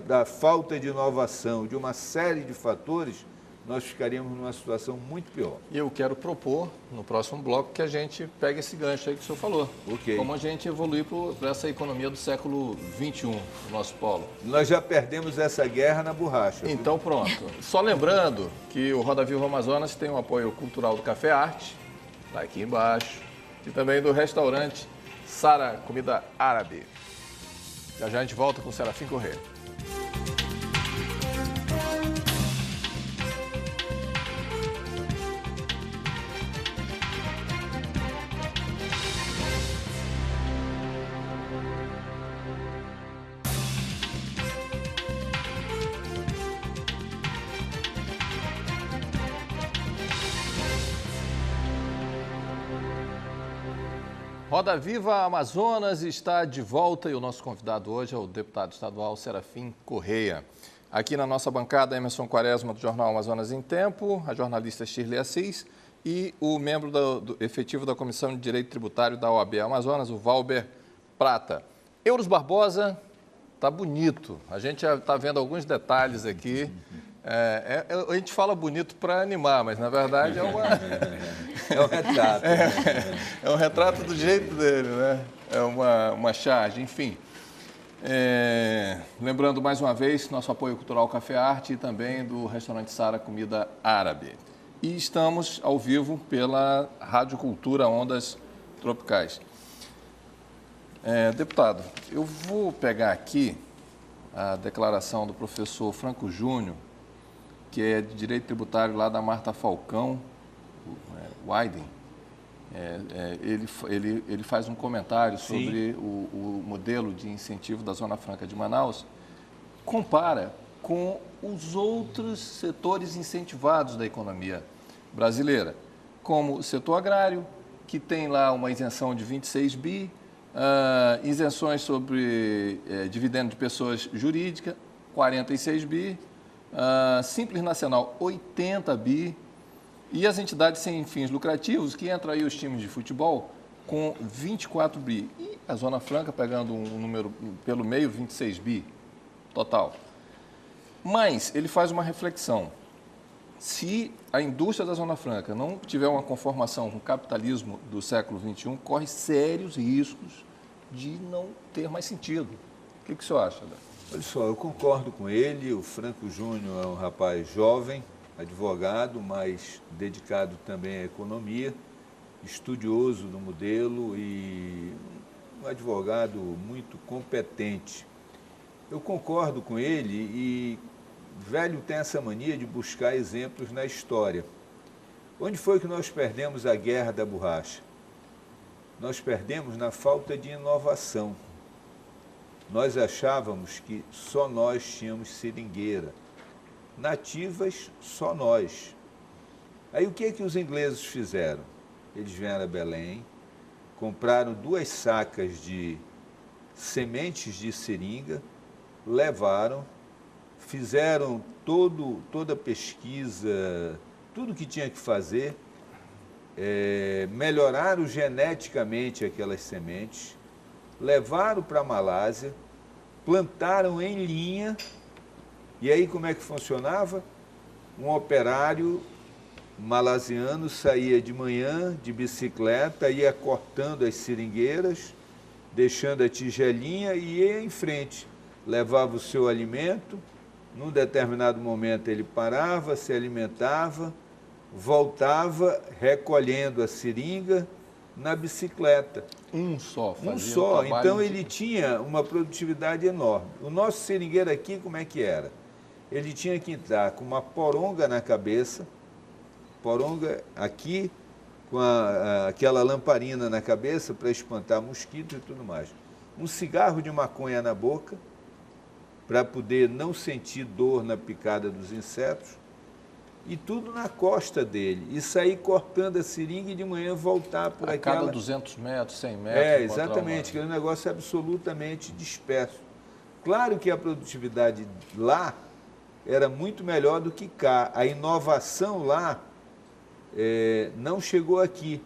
da falta de inovação, de uma série de fatores, nós ficaríamos numa situação muito pior. E eu quero propor, no próximo bloco, que a gente pegue esse gancho aí que o senhor falou. Okay. Como a gente evoluir para essa economia do século XXI, no nosso polo. Nós já perdemos essa guerra na borracha. Então, pronto. Só lembrando que o Roda Viva Amazonas tem um apoio cultural do Café Arte, está aqui embaixo, e também do restaurante Sara Comida Árabe. Já já a gente volta com o Serafim Corrêa. Roda Viva Amazonas está de volta e o nosso convidado hoje é o deputado estadual Serafim Corrêa. Aqui na nossa bancada, Emerson Quaresma, do Jornal Amazonas em Tempo, a jornalista Shirley Assis e o membro efetivo da Comissão de Direito Tributário da OAB Amazonas, o Valber Prata. Euros Barbosa, tá bonito. A gente já está vendo alguns detalhes aqui. A gente fala bonito para animar, mas na verdade é uma... É um retrato. É um retrato do jeito dele, né? É uma charge, enfim. Lembrando mais uma vez, nosso apoio cultural Café Arte e também do restaurante Sara Comida Árabe. E estamos ao vivo pela Rádio Cultura Ondas Tropicais. Deputado, eu vou pegar aqui a declaração do professor Franco Júnior, que é de Direito Tributário lá da Marta Falcão, Wyden. Ele faz um comentário sobre o modelo de incentivo da Zona Franca de Manaus, compara com os outros setores incentivados da economia brasileira, como o setor agrário, que tem lá uma isenção de 26 bi, isenções sobre dividendo de pessoas jurídicas, 46 bi, Simples Nacional, 80 bi, e as entidades sem fins lucrativos, que entram aí os times de futebol, com 24 bi. E a Zona Franca, pegando um número pelo meio, 26 bi total. Mas ele faz uma reflexão. Se a indústria da Zona Franca não tiver uma conformação com o capitalismo do século XXI, corre sérios riscos de não ter mais sentido. O que o senhor acha, Débora? Olha só, eu concordo com ele. O Franco Júnior é um rapaz jovem, advogado, mas dedicado também à economia, estudioso do modelo e um advogado muito competente. Eu concordo com ele e velho tem essa mania de buscar exemplos na história. Onde foi que nós perdemos a guerra da borracha? Nós perdemos na falta de inovação. Nós achávamos que só nós tínhamos seringueira. Nativas, só nós. Aí o que os ingleses fizeram? Eles vieram a Belém, compraram 2 sacas de sementes de seringa, levaram, fizeram toda a pesquisa, tudo que tinha que fazer, melhoraram geneticamente aquelas sementes, levaram para a Malásia, plantaram em linha. E aí como é que funcionava? Um operário malasiano saía de manhã de bicicleta, ia cortando as seringueiras, deixando a tigelinha e ia em frente. Levava o seu alimento, num determinado momento ele parava, se alimentava, voltava recolhendo a seringa na bicicleta. Um só fazia Um só, então de... ele tinha uma produtividade enorme. O nosso seringueiro aqui, como é que era? Ele tinha que entrar com uma poronga na cabeça, poronga aqui, com aquela lamparina na cabeça para espantar mosquito e tudo mais. um cigarro de maconha na boca, para poder não sentir dor na picada dos insetos, e tudo na costa dele, e sair cortando a seringa e de manhã voltar por aquela... A cada 200 metros, 100 metros... exatamente, que é um negócio absolutamente disperso. Claro que a produtividade lá era muito melhor do que cá. A inovação lá não chegou aqui.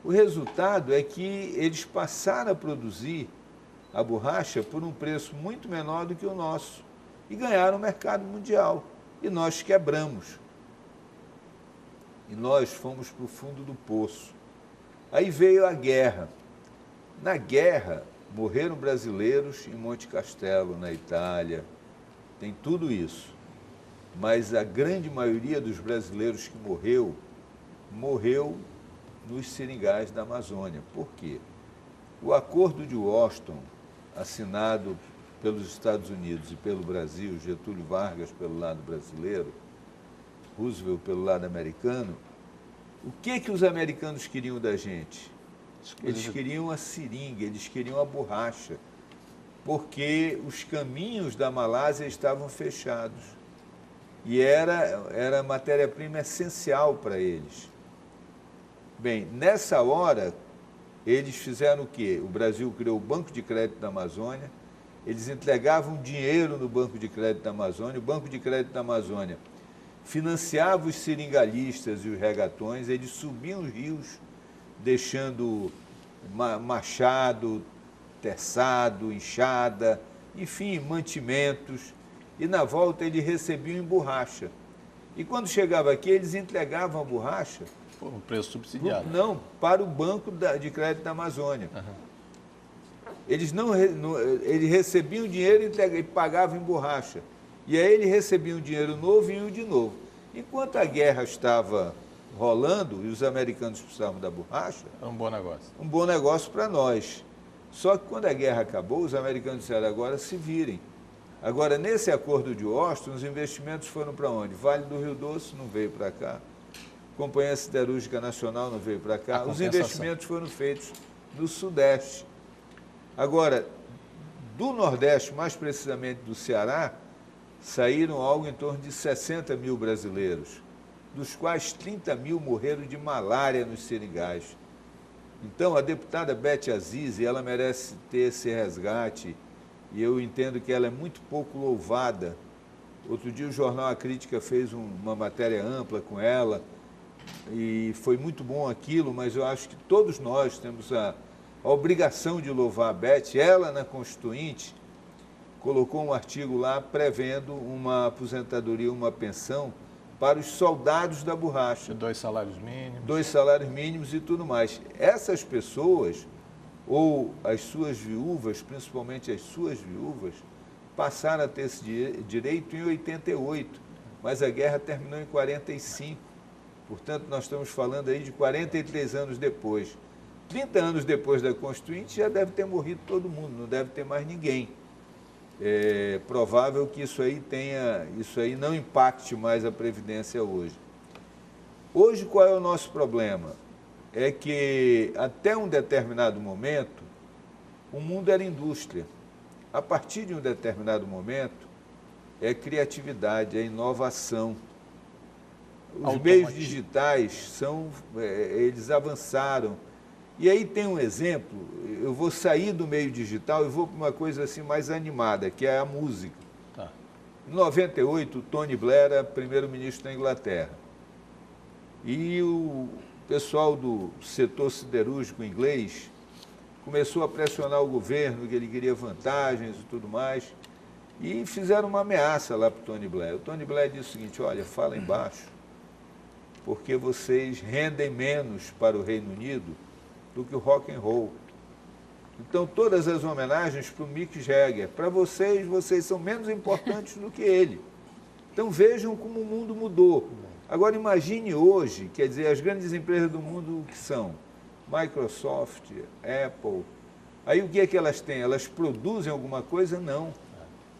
O resultado é que eles passaram a produzir a borracha por um preço muito menor do que o nosso e ganharam o mercado mundial. E nós quebramos. E nós fomos para o fundo do poço. Aí veio a guerra. Na guerra, morreram brasileiros em Monte Castelo, na Itália. Tem tudo isso. Mas a grande maioria dos brasileiros que morreu nos seringais da Amazônia. Por quê? O Acordo de Washington, assinado pelos Estados Unidos e pelo Brasil, Getúlio Vargas pelo lado brasileiro, Roosevelt pelo lado americano, o que os americanos queriam da gente? Eles queriam a seringa, eles queriam a borracha, porque os caminhos da Malásia estavam fechados e era matéria-prima essencial para eles. Bem, nessa hora, eles fizeram o quê? O Brasil criou o Banco de Crédito da Amazônia, eles entregavam dinheiro no Banco de Crédito da Amazônia, o Banco de Crédito da Amazônia financiava os seringalistas e os regatões, eles subiam os rios, deixando machado, terçado, enxada, enfim, mantimentos, e na volta eles recebiam em borracha. E quando chegava aqui, eles entregavam a borracha... Por um preço subsidiado. Não, para o Banco de Crédito da Amazônia. Eles recebiam dinheiro e pagavam em borracha. E aí eles recebiam dinheiro novo e iam de novo. Enquanto a guerra estava rolando e os americanos precisavam da borracha... Era um bom negócio. Um bom negócio para nós. Só que quando a guerra acabou, os americanos disseram, agora se virem. Agora, nesse acordo de Washington, os investimentos foram para onde? Vale do Rio Doce não veio para cá. Companhia Siderúrgica Nacional não veio para cá. Os investimentos foram feitos no Sudeste. Agora, do Nordeste, mais precisamente do Ceará, saíram algo em torno de 60 mil brasileiros, dos quais 30 mil morreram de malária nos seringais. Então, a deputada Beth Aziz, ela merece ter esse resgate, e eu entendo que ela é muito pouco louvada. Outro dia o jornal A Crítica fez uma matéria ampla com ela, e foi muito bom aquilo, mas eu acho que todos nós temos a obrigação de louvar a Beth. Ela, na Constituinte, colocou um artigo lá prevendo uma aposentadoria, uma pensão para os soldados da borracha. 2 salários mínimos. 2 salários mínimos e tudo mais. Essas pessoas, ou as suas viúvas, principalmente as suas viúvas, passaram a ter esse direito em 88, mas a guerra terminou em 45. Portanto, nós estamos falando aí de 43 anos depois. 30 anos depois da Constituinte, já deve ter morrido todo mundo, não deve ter mais ninguém. É provável que isso aí não impacte mais a Previdência hoje. Hoje, qual é o nosso problema? É que, até um determinado momento, o mundo era indústria. A partir de um determinado momento, é criatividade, é inovação. Os meios digitais eles avançaram. E aí tem um exemplo, eu vou sair do meio digital e vou para uma coisa assim mais animada, que é a música. Tá. Em 98, o Tony Blair era primeiro-ministro da Inglaterra. E o pessoal do setor siderúrgico inglês começou a pressionar o governo, que ele queria vantagens e tudo mais, e fizeram uma ameaça lá para o Tony Blair. O Tony Blair disse o seguinte, olha, fala embaixo, porque vocês rendem menos para o Reino Unido do que o rock and roll. Então, todas as homenagens para o Mick Jagger, para vocês são menos importantes do que ele. Então, vejam como o mundo mudou. Agora, imagine hoje, quer dizer, as grandes empresas do mundo que são Microsoft, Apple. Aí, o que é que elas têm? Elas produzem alguma coisa? Não.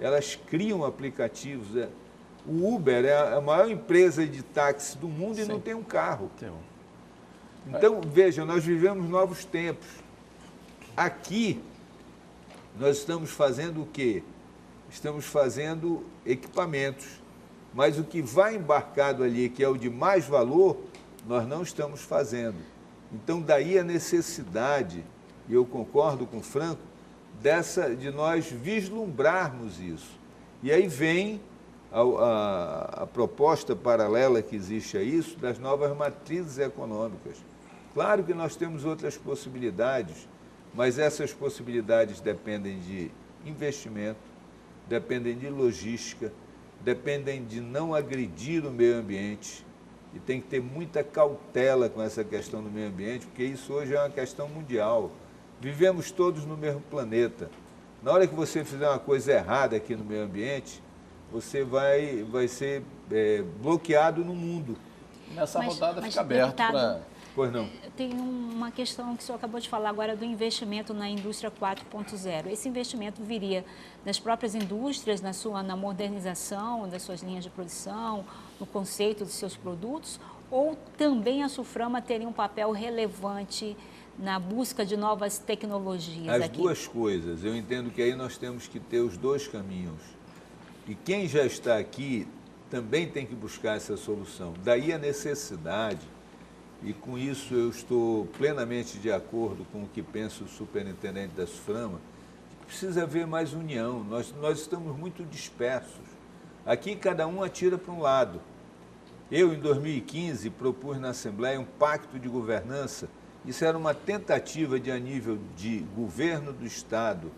Elas criam aplicativos. O Uber é a maior empresa de táxi do mundo. Sim. E não tem um carro. Então, veja, nós vivemos novos tempos. Aqui, Nós estamos fazendo o quê? Estamos fazendo equipamentos, mas o que vai embarcado ali, que é o de mais valor, nós não estamos fazendo. Então, daí a necessidade, e eu concordo com o Franco, de nós vislumbrarmos isso. E aí vem a proposta paralela que existe a isso, das novas matrizes econômicas. Claro que nós temos outras possibilidades, mas essas possibilidades dependem de investimento, dependem de logística, dependem de não agredir o meio ambiente, e tem que ter muita cautela com essa questão do meio ambiente, porque isso hoje é uma questão mundial. Vivemos todos no mesmo planeta. Na hora que você fizer uma coisa errada aqui no meio ambiente, você vai ser bloqueado no mundo. Nessa rodada fica aberto para... Pois não. Tem uma questão que o senhor acabou de falar agora do investimento na indústria 4.0. Esse investimento viria das próprias indústrias, na modernização das suas linhas de produção, no conceito dos seus produtos, ou também a Sulframa teria um papel relevante na busca de novas tecnologias As aqui? duas coisas. Eu entendo que aí nós temos que ter os dois caminhos. E quem já está aqui também tem que buscar essa solução. Daí a necessidade, e com isso eu estou plenamente de acordo com o que pensa o superintendente da Sulframa, que precisa haver mais união. Nós estamos muito dispersos. Aqui cada um atira para um lado. Eu, em 2015, propus na Assembleia um pacto de governança. Isso era uma tentativa de, a nível de governo do Estado,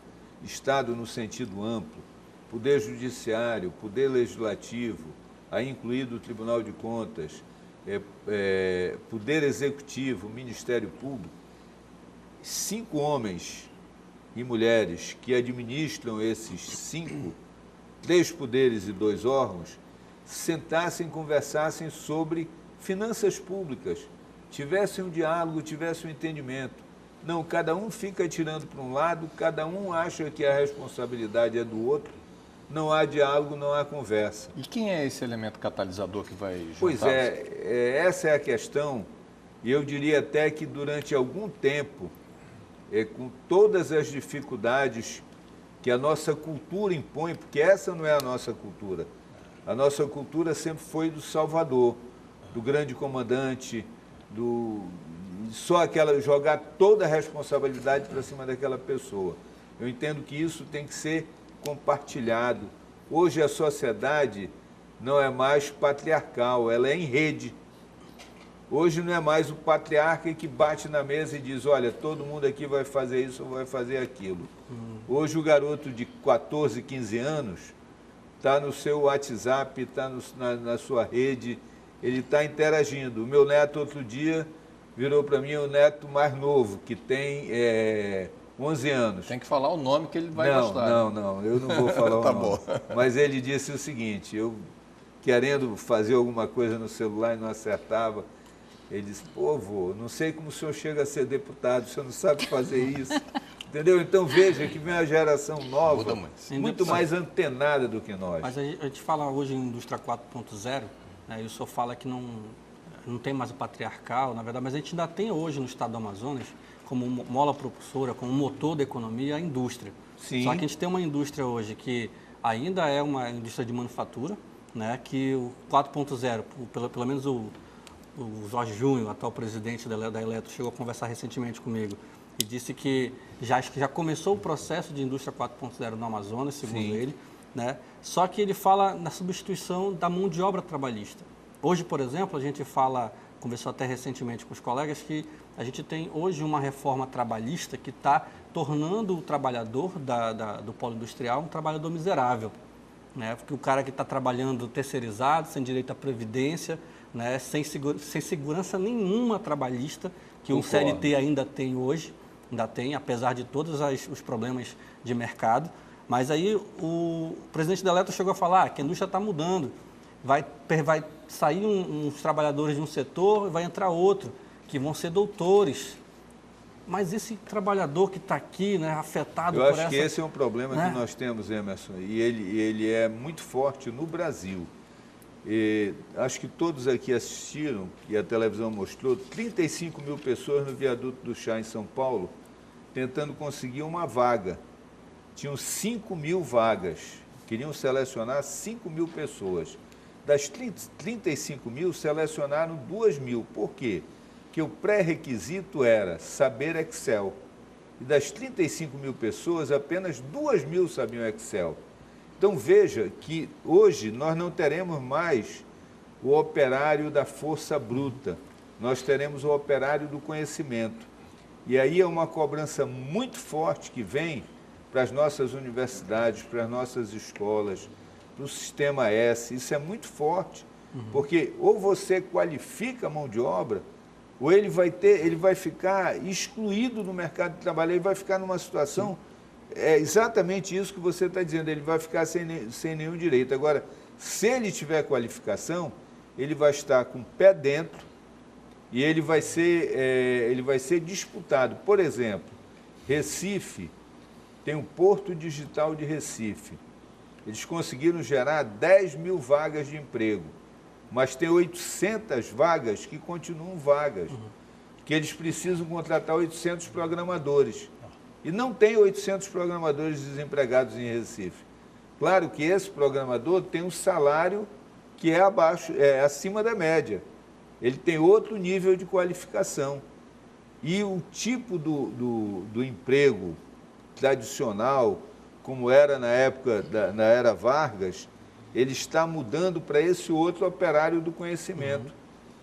Estado no sentido amplo, Poder Judiciário, Poder Legislativo, aí incluído o Tribunal de Contas, Poder Executivo, Ministério Público, 5 homens e mulheres que administram esses 5, 3 poderes e 2 órgãos, sentassem e conversassem sobre finanças públicas, tivessem um diálogo, tivessem um entendimento. Não, cada um fica atirando para um lado, cada um acha que a responsabilidade é do outro, não há diálogo, não há conversa. E quem é esse elemento catalisador que vai juntar? Pois essa é a questão, e eu diria até que durante algum tempo, com todas as dificuldades que a nossa cultura impõe, porque essa não é a nossa cultura. A nossa cultura sempre foi do Salvador, do grande comandante, jogar toda a responsabilidade para cima daquela pessoa. Eu entendo que isso tem que ser compartilhado. Hoje a sociedade não é mais patriarcal, ela é em rede. Hoje não é mais o patriarca que bate na mesa e diz, olha, todo mundo aqui vai fazer isso ou vai fazer aquilo. Hoje o garoto de 14, 15 anos está no seu WhatsApp, está na sua rede, ele está interagindo. O meu neto outro dia virou para mim o neto mais novo, que tem 11 anos. Tem que falar o nome que ele vai gostar. Não, eu não vou falar o Tá nome. bom. Mas ele disse o seguinte, eu querendo fazer alguma coisa no celular e não acertava, ele disse, pô, vô, não sei como o senhor chega a ser deputado, o senhor não sabe fazer isso. Entendeu? Então veja que vem uma geração nova, muito mais antenada do que nós. Mas a gente fala hoje em indústria 4.0, né, e o senhor fala que não tem mais o patriarcal, na verdade, mas a gente ainda tem hoje no estado do Amazonas, como mola propulsora, como motor da economia, a indústria. Sim. Só que a gente tem uma indústria hoje que ainda é uma indústria de manufatura, né, que o 4.0, pelo menos o Jorge Júnior, atual presidente da Eletro, chegou a conversar recentemente comigo e disse que já começou o processo de indústria 4.0 no Amazonas, segundo Sim. ele, né? Só que ele fala na substituição da mão de obra trabalhista. Hoje, por exemplo, a gente conversou até recentemente com os colegas, que a gente tem hoje uma reforma trabalhista que está tornando o trabalhador do polo industrial um trabalhador miserável, né? Porque o cara que está trabalhando terceirizado, sem direito à previdência, né? sem segurança nenhuma trabalhista, que o CLT ainda tem hoje, apesar de todos os problemas de mercado. Mas aí o presidente da Eletro chegou a falar que a indústria está mudando, vai sair uns trabalhadores de um setor e vai entrar outro, que vão ser doutores. Mas esse trabalhador que está aqui, né, afetado por essa... Eu acho que esse é um problema que nós temos, Emerson, e ele é muito forte no Brasil. Acho que todos aqui assistiram, e a televisão mostrou, 35 mil pessoas no viaduto do Chá, em São Paulo, tentando conseguir uma vaga. tinham 5.000 vagas, queriam selecionar 5.000 pessoas. Das 35.000, selecionaram 2.000. Por quê? Porque o pré-requisito era saber Excel. E das 35.000 pessoas, apenas 2.000 sabiam Excel. Então, veja que hoje nós não teremos mais o operário da força bruta, nós teremos o operário do conhecimento. E aí é uma cobrança muito forte que vem para as nossas universidades, para as nossas escolas, para o sistema S. Isso é muito forte, porque ou você qualifica a mão de obra, ou ele vai ficar excluído do mercado de trabalho, ele vai ficar numa situação, é exatamente isso que você está dizendo, ele vai ficar sem nenhum direito. Agora, se ele tiver qualificação, ele vai estar com o pé dentro e ele vai ser disputado. Por exemplo, Recife tem o Porto Digital de Recife. Eles conseguiram gerar 10.000 vagas de emprego, mas tem 800 vagas que continuam vagas, que eles precisam contratar 800 programadores. E não tem 800 programadores desempregados em Recife. Claro que esse programador tem um salário que é acima da média. Ele tem outro nível de qualificação. E o tipo do emprego tradicional, como era na época, na era Vargas, ele está mudando para esse outro operário do conhecimento,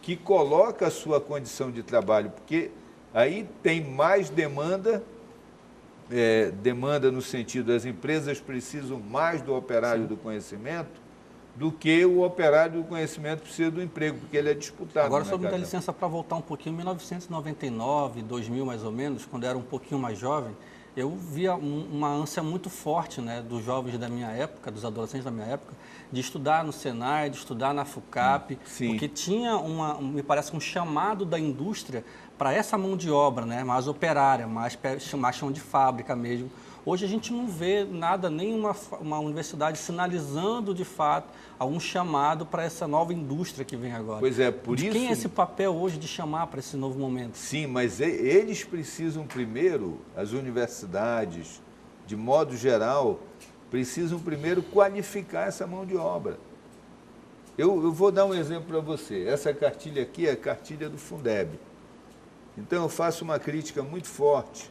que coloca a sua condição de trabalho, porque aí tem mais demanda, demanda no sentido, as empresas precisam mais do operário do conhecimento do que o operário do conhecimento precisa do emprego, porque ele é disputado. Agora, só me dá licença para voltar um pouquinho, em 1999, 2000 mais ou menos, quando eu era um pouquinho mais jovem, eu via uma ânsia muito forte, né, dos jovens da minha época, dos adolescentes da minha época, de estudar no Senai, de estudar na FUCAP, porque tinha, me parece, um chamado da indústria para essa mão de obra, né, mais operária, mais chão de fábrica mesmo. Hoje a gente não vê nada, nem uma universidade sinalizando de fato algum chamado para essa nova indústria que vem agora. Pois é, por isso... Quem é esse papel hoje de chamar para esse novo momento? Sim, mas eles precisam primeiro, as universidades, de modo geral, precisam primeiro qualificar essa mão de obra. Eu vou dar um exemplo para você. Essa cartilha aqui é a cartilha do Fundeb. Então eu faço uma crítica muito forte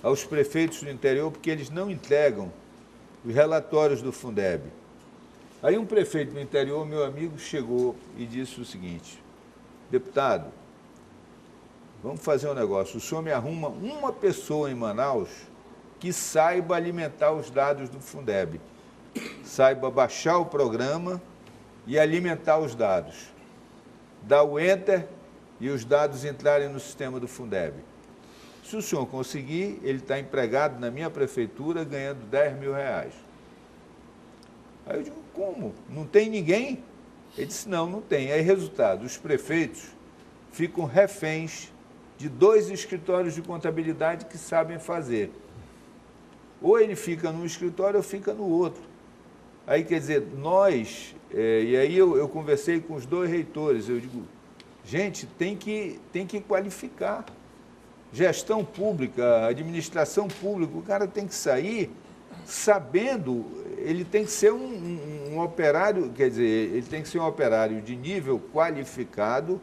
aos prefeitos do interior, porque eles não entregam os relatórios do Fundeb. Aí um prefeito do interior, meu amigo, chegou e disse o seguinte: deputado, vamos fazer um negócio, o senhor me arruma uma pessoa em Manaus que saiba alimentar os dados do Fundeb, saiba baixar o programa e alimentar os dados. Dá o enter e os dados entrarem no sistema do Fundeb. Se o senhor conseguir, ele está empregado na minha prefeitura ganhando R$10.000. Aí eu digo, como? Não tem ninguém? Ele disse, não tem. Aí, resultado, os prefeitos ficam reféns de 2 escritórios de contabilidade que sabem fazer. Ou ele fica num escritório ou fica no outro. Aí, quer dizer, nós, e aí eu conversei com os 2 reitores, eu digo, gente, tem que qualificar. Gestão pública, administração pública, o cara tem que sair sabendo, ele tem que ser um operário, quer dizer, ele tem que ser um operário de nível qualificado,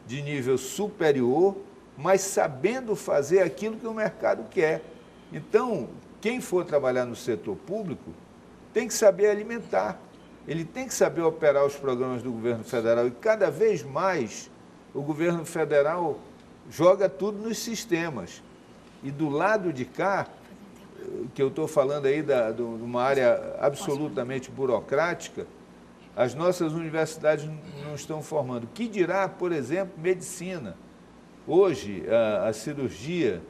de nível superior, mas sabendo fazer aquilo que o mercado quer. Então, quem for trabalhar no setor público tem que saber alimentar, ele tem que saber operar os programas do governo federal e cada vez mais o governo federal joga tudo nos sistemas. E do lado de cá, que eu estou falando aí de uma área absolutamente burocrática, as nossas universidades não estão formando. Que dirá, por exemplo, medicina? Hoje, a cirurgia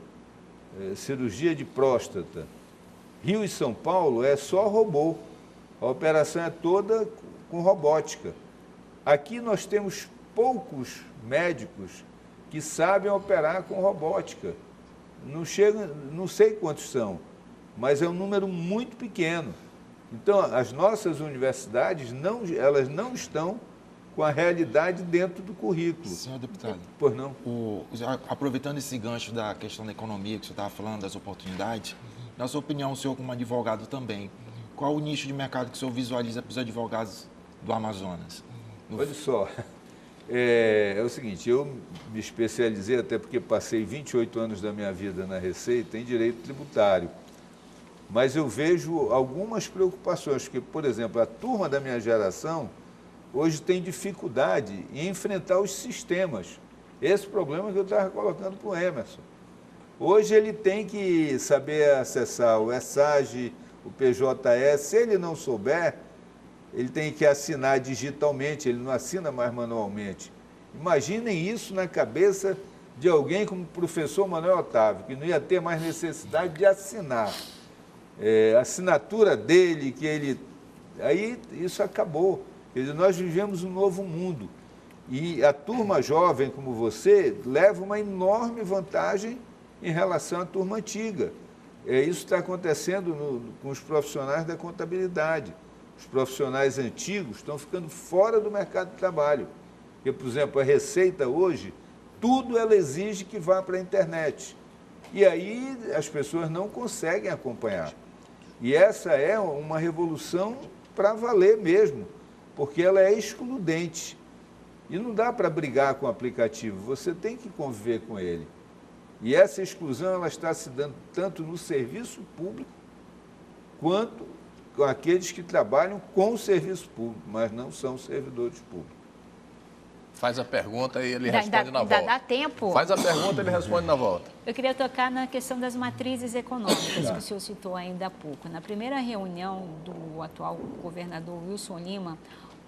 de próstata, Rio e São Paulo é só robô. A operação é toda com robótica. Aqui nós temos poucos médicos que sabem operar com robótica. Não sei quantos são, mas é um número muito pequeno. Então, as nossas universidades, elas não estão com a realidade dentro do currículo. Senhor deputado, pois não? Aproveitando esse gancho da questão da economia que você estava falando, das oportunidades, Na sua opinião, o senhor como advogado também, qual o nicho de mercado que o senhor visualiza para os advogados do Amazonas? Olha só, é o seguinte, eu me especializei, até porque passei 28 anos da minha vida na Receita, em direito tributário. Mas eu vejo algumas preocupações, porque, por exemplo, a turma da minha geração hoje tem dificuldade em enfrentar os sistemas. Esse problema que eu estava colocando para o Emerson. Hoje ele tem que saber acessar o ESAGE, o PJS. Se ele não souber, ele tem que assinar digitalmente, ele não assina mais manualmente. Imaginem isso na cabeça de alguém como o professor Manuel Otávio, que não ia ter mais necessidade de assinar. A assinatura dele, que ele... Aí isso acabou. Quer dizer, nós vivemos um novo mundo. E a turma jovem como você leva uma enorme vantagem em relação à turma antiga. Isso está acontecendo com os profissionais da contabilidade. Os profissionais antigos estão ficando fora do mercado de trabalho. Porque, por exemplo, a Receita hoje, tudo ela exige que vá para a internet. E aí as pessoas não conseguem acompanhar. E essa é uma revolução para valer mesmo, porque ela é excludente. E não dá para brigar com o aplicativo, você tem que conviver com ele. E essa exclusão ela está se dando tanto no serviço público, quanto com aqueles que trabalham com o serviço público, mas não são servidores públicos. Faz a pergunta e ele responde na volta. Dá tempo? Faz a pergunta e ele responde na volta. Eu queria tocar na questão das matrizes econômicas, que o senhor citou ainda há pouco. Na primeira reunião do atual governador Wilson Lima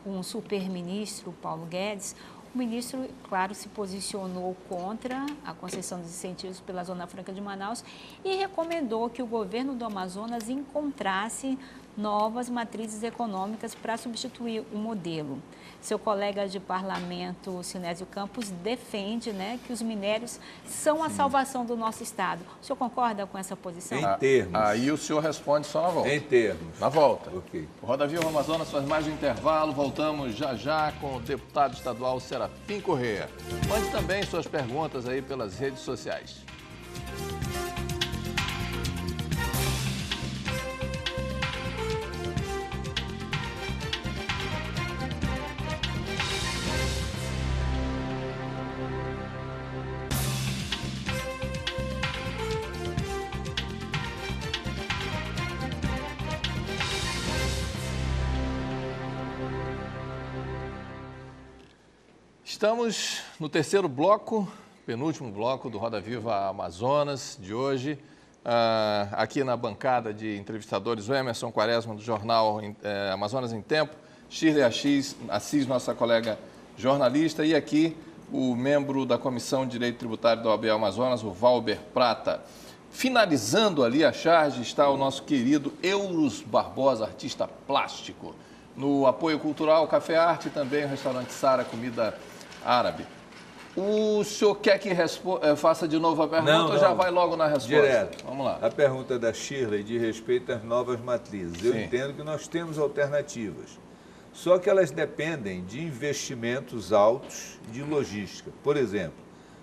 com o superministro Paulo Guedes, o ministro, claro, se posicionou contra a concessão dos incentivos pela Zona Franca de Manaus e recomendou que o governo do Amazonas encontrasse novas matrizes econômicas para substituir o modelo. Seu colega de parlamento, Sinésio Campos, defende, né, que os minérios são a salvação do nosso Estado. O senhor concorda com essa posição? Em termos. Aí o senhor responde só na volta. Em termos. Na volta. Ok. O Roda Viva Amazonas faz mais um intervalo. Voltamos já já com o deputado estadual Serafim Corrêa. Mande também suas perguntas aí pelas redes sociais. Estamos no terceiro bloco, penúltimo bloco do Roda Viva Amazonas de hoje. Aqui na bancada de entrevistadores, o Emerson Quaresma, do jornal Amazonas em Tempo, Shirley Assis, nossa colega jornalista, e aqui o membro da Comissão de Direito Tributário da OAB Amazonas, o Valber Prata. Finalizando ali a charge está o nosso querido Euros Barbosa, artista plástico. No apoio cultural, Café Arte, também o restaurante Sara, comida árabe. O senhor quer que faça de novo a pergunta ou já vai logo na resposta? Direto. Vamos lá. A pergunta da Shirley de respeito às novas matrizes. Eu entendo que nós temos alternativas, só que elas dependem de investimentos altos e de logística. Por exemplo,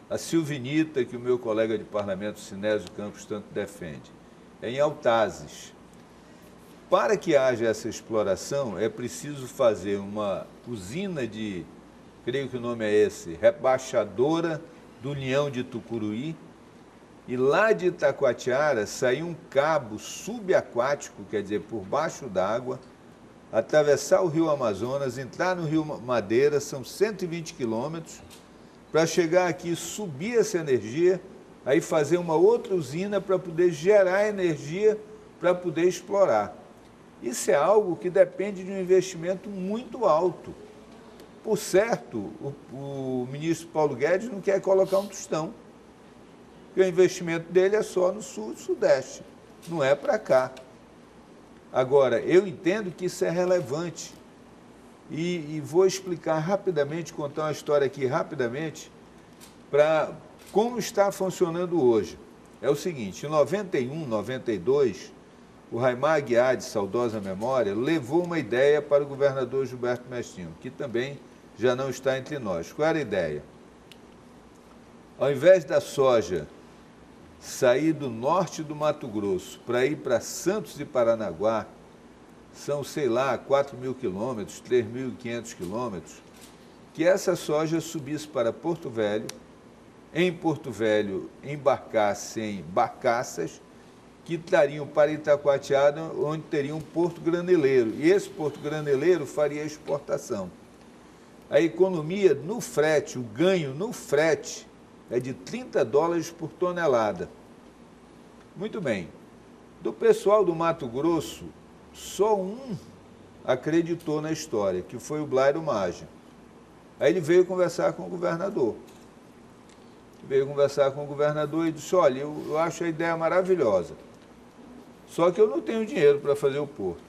a Silvinita, que o meu colega de parlamento, Sinésio Campos, tanto defende, é em Altazes. Para que haja essa exploração, é preciso fazer uma usina de, creio que o nome é esse, rebaixadora do União de Tucuruí, e lá de Itacoatiara sair um cabo subaquático, quer dizer, por baixo d'água, atravessar o Rio Amazonas, entrar no Rio Madeira, são 120 quilômetros, para chegar aqui, subir essa energia, aí fazer uma outra usina para poder gerar energia para poder explorar. Isso é algo que depende de um investimento muito alto. Por certo, o ministro Paulo Guedes não quer colocar um tostão, porque o investimento dele é só no sul e sudeste, não é para cá. Agora, eu entendo que isso é relevante e vou explicar rapidamente, contar uma história aqui rapidamente, para como está funcionando hoje. É o seguinte, em 91, 92, o Raimar Aguiar, de saudosa memória, levou uma ideia para o governador Gilberto Mestinho, que também já não está entre nós. Qual era a ideia? Ao invés da soja sair do norte do Mato Grosso para ir para Santos e Paranaguá, são, sei lá, 4.000 quilômetros, 3.500 quilômetros, que essa soja subisse para Porto Velho, em Porto Velho embarcasse em barcaças que trariam para Itacoatiara, onde teria um porto graneleiro. E esse porto graneleiro faria a exportação. A economia no frete, o ganho no frete é de $30 por tonelada. Muito bem. Do pessoal do Mato Grosso, só um acreditou na história, que foi o Blairo Maggi. Aí ele veio conversar com o governador. Veio conversar com o governador e disse, olha, eu acho a ideia maravilhosa, só que eu não tenho dinheiro para fazer o porto.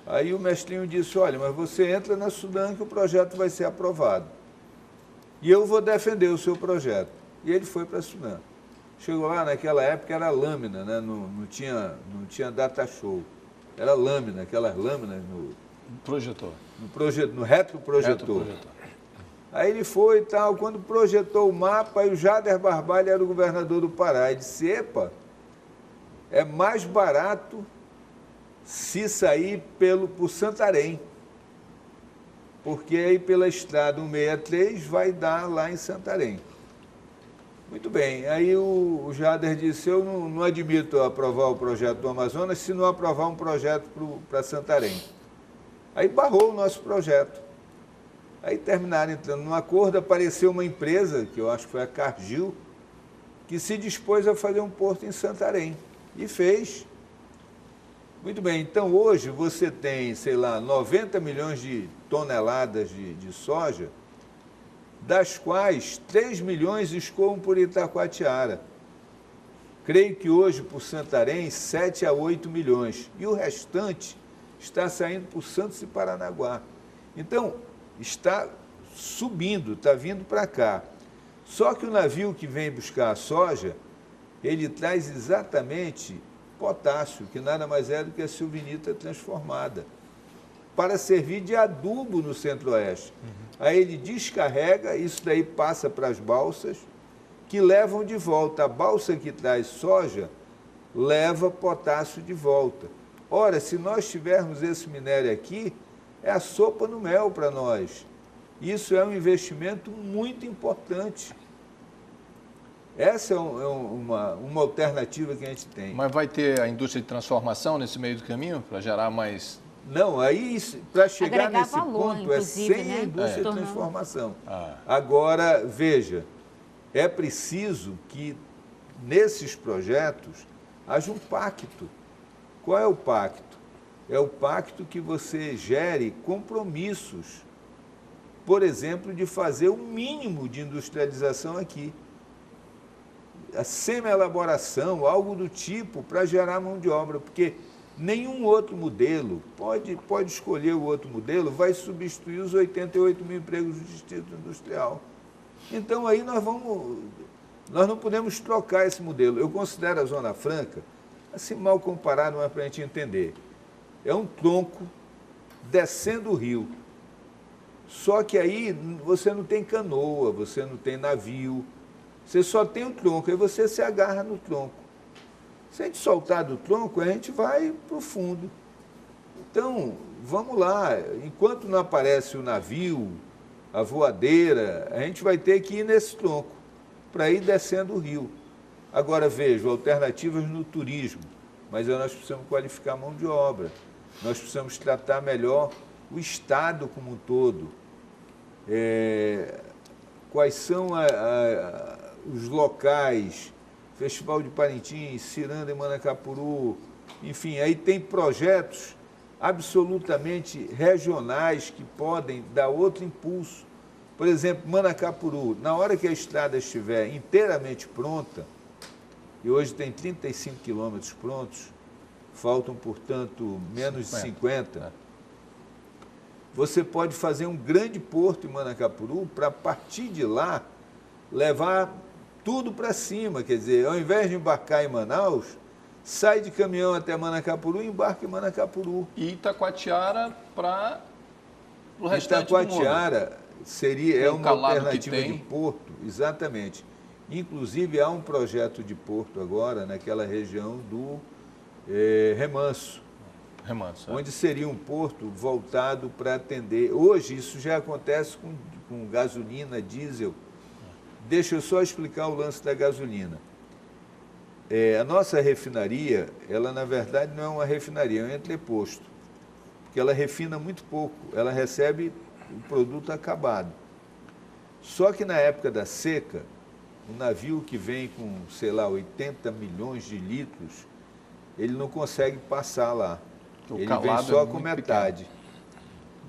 Aí o mestrinho disse, olha, mas você entra na Sudan que o projeto vai ser aprovado. E eu vou defender o seu projeto. E ele foi para a Sudan. Chegou lá, naquela época era lâmina, né? Não tinha data show. Era lâmina, aquelas lâminas no projetor. No retroprojetor. Aí ele foi e tal, quando projetou o mapa, aí o Jader Barbalho era o governador do Pará. Ele disse, epa, é mais barato se sair por Santarém, porque aí pela estrada 163 vai dar lá em Santarém. Muito bem, aí o Jader disse, eu não admito aprovar o projeto do Amazonas se não aprovar um projeto para Santarém. Aí barrou o nosso projeto. Aí terminaram entrando num acordo, apareceu uma empresa, que eu acho que foi a Cargill, que se dispôs a fazer um porto em Santarém. E fez. Muito bem, então hoje você tem, sei lá, 90 milhões de toneladas de soja, das quais 3 milhões escoam por Itacoatiara. Creio que hoje por Santarém 7 a 8 milhões. E o restante está saindo por Santos e Paranaguá. Então, está subindo, está vindo para cá. Só que o navio que vem buscar a soja, ele traz exatamente potássio, que nada mais é do que a silvinita transformada, para servir de adubo no Centro-Oeste. Aí ele descarrega, isso daí passa para as balsas, que levam de volta. A balsa que traz soja leva potássio de volta. Ora, se nós tivermos esse minério aqui, é a sopa no mel para nós. Isso é um investimento muito importante. Essa é uma alternativa que a gente tem. Mas vai ter a indústria de transformação nesse meio do caminho para gerar mais... Não, aí para chegar agregar nesse valor, ponto é sem né? a indústria de transformação. Ah. Agora, veja, é preciso que nesses projetos haja um pacto. Qual é o pacto? É o pacto que você gere compromissos, por exemplo, de fazer o mínimo de industrialização aqui. A semi-elaboração, algo do tipo, para gerar mão de obra, porque nenhum outro modelo, pode escolher o outro modelo, vai substituir os 88 mil empregos do Distrito Industrial. Então, aí nós não podemos trocar esse modelo. Eu considero a Zona Franca, assim, mal comparado, mas para a gente entender. É um tronco descendo o rio. Só que aí você não tem canoa, você não tem navio, você só tem o tronco, aí você se agarra no tronco. Se a gente soltar do tronco, a gente vai para o fundo. Então, vamos lá, enquanto não aparece o navio, a voadeira, a gente vai ter que ir nesse tronco, para ir descendo o rio. Agora, vejo, alternativas no turismo, mas nós precisamos qualificar a mão de obra. Nós precisamos tratar melhor o Estado como um todo. Quais são os locais, Festival de Parintins, Ciranda e Manacapuru, enfim, aí tem projetos absolutamente regionais que podem dar outro impulso. Por exemplo, Manacapuru, na hora que a estrada estiver inteiramente pronta, e hoje tem 35 quilômetros prontos, faltam, portanto, menos de 50, você pode fazer um grande porto em Manacapuru para, a partir de lá, levar tudo para cima. Quer dizer, ao invés de embarcar em Manaus, sai de caminhão até Manacapuru e embarca em Manacapuru. E Itacoatiara para o restante do mundo. Itacoatiara é uma alternativa de porto, exatamente. Inclusive, há um projeto de porto agora naquela região do Remanso, onde seria um porto voltado para atender. Hoje, isso já acontece com gasolina, diesel. Deixa eu só explicar o lance da gasolina. A nossa refinaria, ela na verdade não é uma refinaria, é um entreposto, porque ela refina muito pouco, ela recebe o produto acabado. Só que na época da seca, um navio que vem com, sei lá, 80 milhões de litros, ele não consegue passar lá. Ele vem só com metade,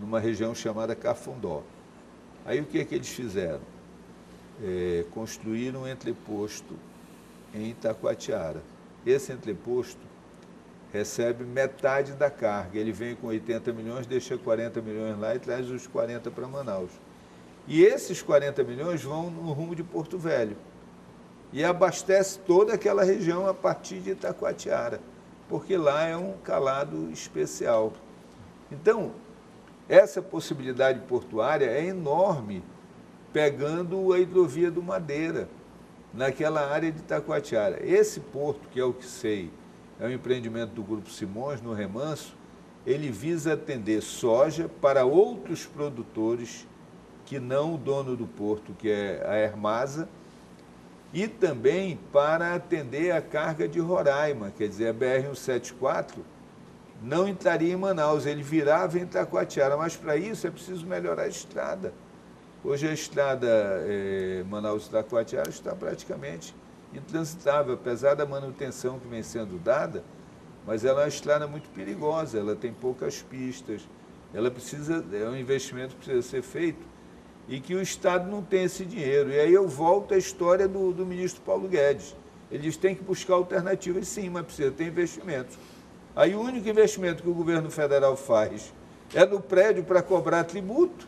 numa região chamada Cafundó. Aí o que eles fizeram? Construíram um entreposto em Itacoatiara. Esse entreposto recebe metade da carga. Ele vem com 80 milhões, deixa 40 milhões lá e traz os 40 para Manaus. E esses 40 milhões vão no rumo de Porto Velho. E abastece toda aquela região a partir de Itacoatiara, porque lá é um calado especial. Então, essa possibilidade portuária é enorme, pegando a hidrovia do Madeira, naquela área de Itacoatiara. Esse porto, que é o que sei, é um empreendimento do Grupo Simões, no Remanso, ele visa atender soja para outros produtores que não o dono do porto, que é a Hermasa, e também para atender a carga de Roraima, quer dizer, a BR-174 não entraria em Manaus, ele virava em Itacoatiara, mas para isso é preciso melhorar a estrada. Hoje a estrada Manaus-Itacoatiara está praticamente intransitável, apesar da manutenção que vem sendo dada, mas ela é uma estrada muito perigosa, ela tem poucas pistas, ela precisa, é um investimento que precisa ser feito e que o Estado não tem esse dinheiro. E aí eu volto à história do ministro Paulo Guedes. Ele diz que tem que buscar alternativas, sim, mas precisa ter investimentos. Aí o único investimento que o governo federal faz é no prédio para cobrar tributo.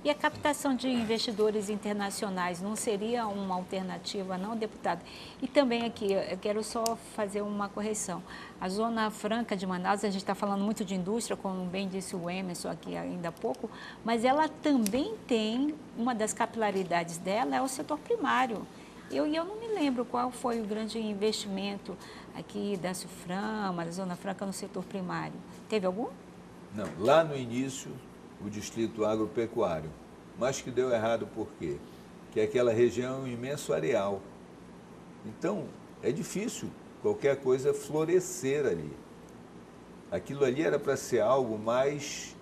E a captação de investidores internacionais não seria uma alternativa, não, deputado? E também aqui, eu quero só fazer uma correção. A Zona Franca de Manaus, a gente está falando muito de indústria, como bem disse o Emerson aqui ainda há pouco, mas ela também tem, uma das capilaridades dela é o setor primário. Eu não me lembro qual foi o grande investimento aqui da Suframa, da Zona Franca no setor primário. Teve algum? Não, lá no início, o distrito agropecuário, mas que deu errado por quê? Que aquela região é um imenso areal. Então, é difícil qualquer coisa florescer ali. Aquilo ali era para ser algo mais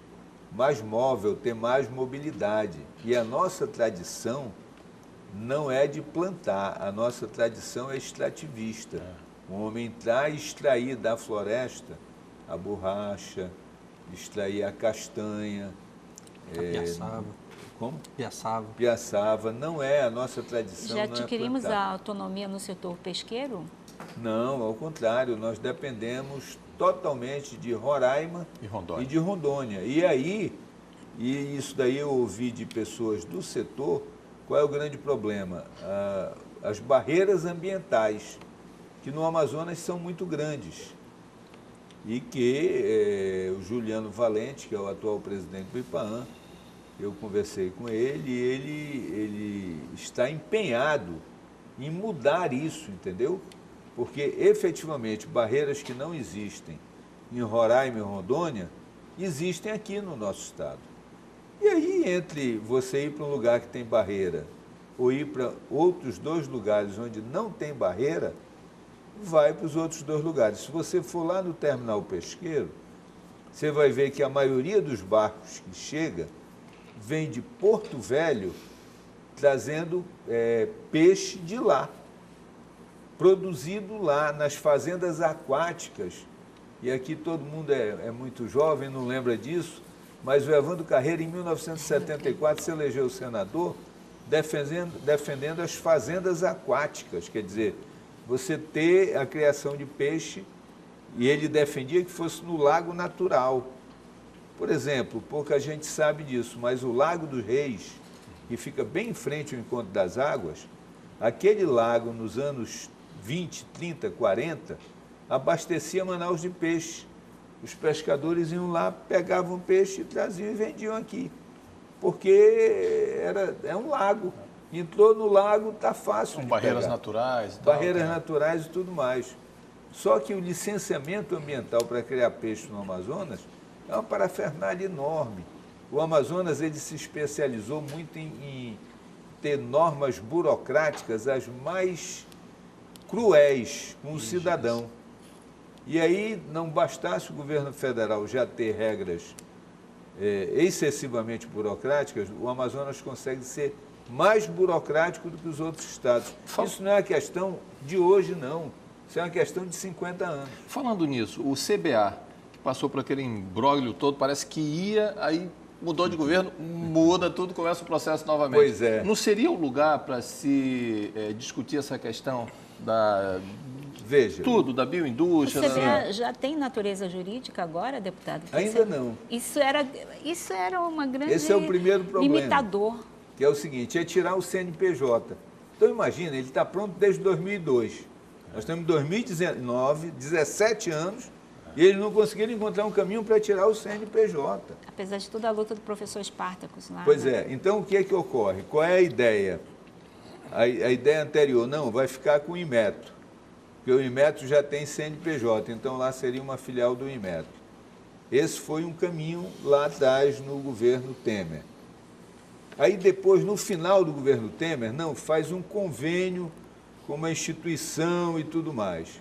móvel, ter mais mobilidade. E a nossa tradição não é de plantar, a nossa tradição é extrativista. O homem entrar e extrair da floresta a borracha, extrair a castanha, piaçava. Como? Piaçava. Piaçava. Não é a nossa tradição. Já adquirimos a autonomia no setor pesqueiro? Não, ao contrário, nós dependemos totalmente de Roraima e de Rondônia. E aí, e isso daí eu ouvi de pessoas do setor, qual é o grande problema? As barreiras ambientais, que no Amazonas são muito grandes. E que o Juliano Valente, que é o atual presidente do IPAAN, eu conversei com ele e ele está empenhado em mudar isso, entendeu? Porque, efetivamente, barreiras que não existem em Roraima e Rondônia, existem aqui no nosso estado. E aí, entre você ir para um lugar que tem barreira ou ir para outros dois lugares onde não tem barreira, vai para os outros dois lugares. Se você for lá no terminal pesqueiro, você vai ver que a maioria dos barcos que chega vem de Porto Velho trazendo peixe de lá, produzido lá nas fazendas aquáticas. E aqui todo mundo é muito jovem, não lembra disso, mas o Evandro Carreira, em 1974, se elegeu senador defendendo as fazendas aquáticas, quer dizer, você ter a criação de peixe, e ele defendia que fosse no lago natural. Por exemplo, pouca gente sabe disso, mas o Lago dos Reis, que fica bem em frente ao Encontro das Águas, aquele lago nos anos 20, 30, 40, abastecia Manaus de peixe. Os pescadores iam lá, pegavam peixe, traziam e vendiam aqui, porque é um lago. Entrou no lago, está fácil Com de barreiras pegar. naturais e tal. Barreiras naturais e tudo mais. Só que o licenciamento ambiental para criar peixe no Amazonas é uma parafernália enorme. O Amazonas ele se especializou muito em ter normas burocráticas as mais cruéis com o cidadão. E aí não bastasse o governo federal já ter regras excessivamente burocráticas, o Amazonas consegue ser mais burocrático do que os outros estados. Isso não é uma questão de hoje, não. Isso é uma questão de 50 anos. Falando nisso, o CBA, que passou por aquele imbróglio todo, parece que ia, aí mudou de governo, muda tudo, começa o processo novamente. Pois é. Não seria o lugar para se discutir essa questão da... Veja. Tudo, da bioindústria... O CBA já tem natureza jurídica agora, deputado? Ainda não. Isso era uma grande... Esse é o primeiro problema. Limitador. Que é o seguinte, é tirar o CNPJ. Então, imagina, ele está pronto desde 2002. Nós estamos em 2019, 17 anos, e eles não conseguiram encontrar um caminho para tirar o CNPJ. Apesar de toda a luta do professor Espartacus lá. Pois né? é. Então, o que é que ocorre? Qual é a ideia? A ideia anterior, não, vai ficar com o Inmetro. Porque o Inmetro já tem CNPJ, então lá seria uma filial do Inmetro. Esse foi um caminho lá atrás no governo Temer. Aí depois, no final do governo Temer, não, faz um convênio com uma instituição e tudo mais.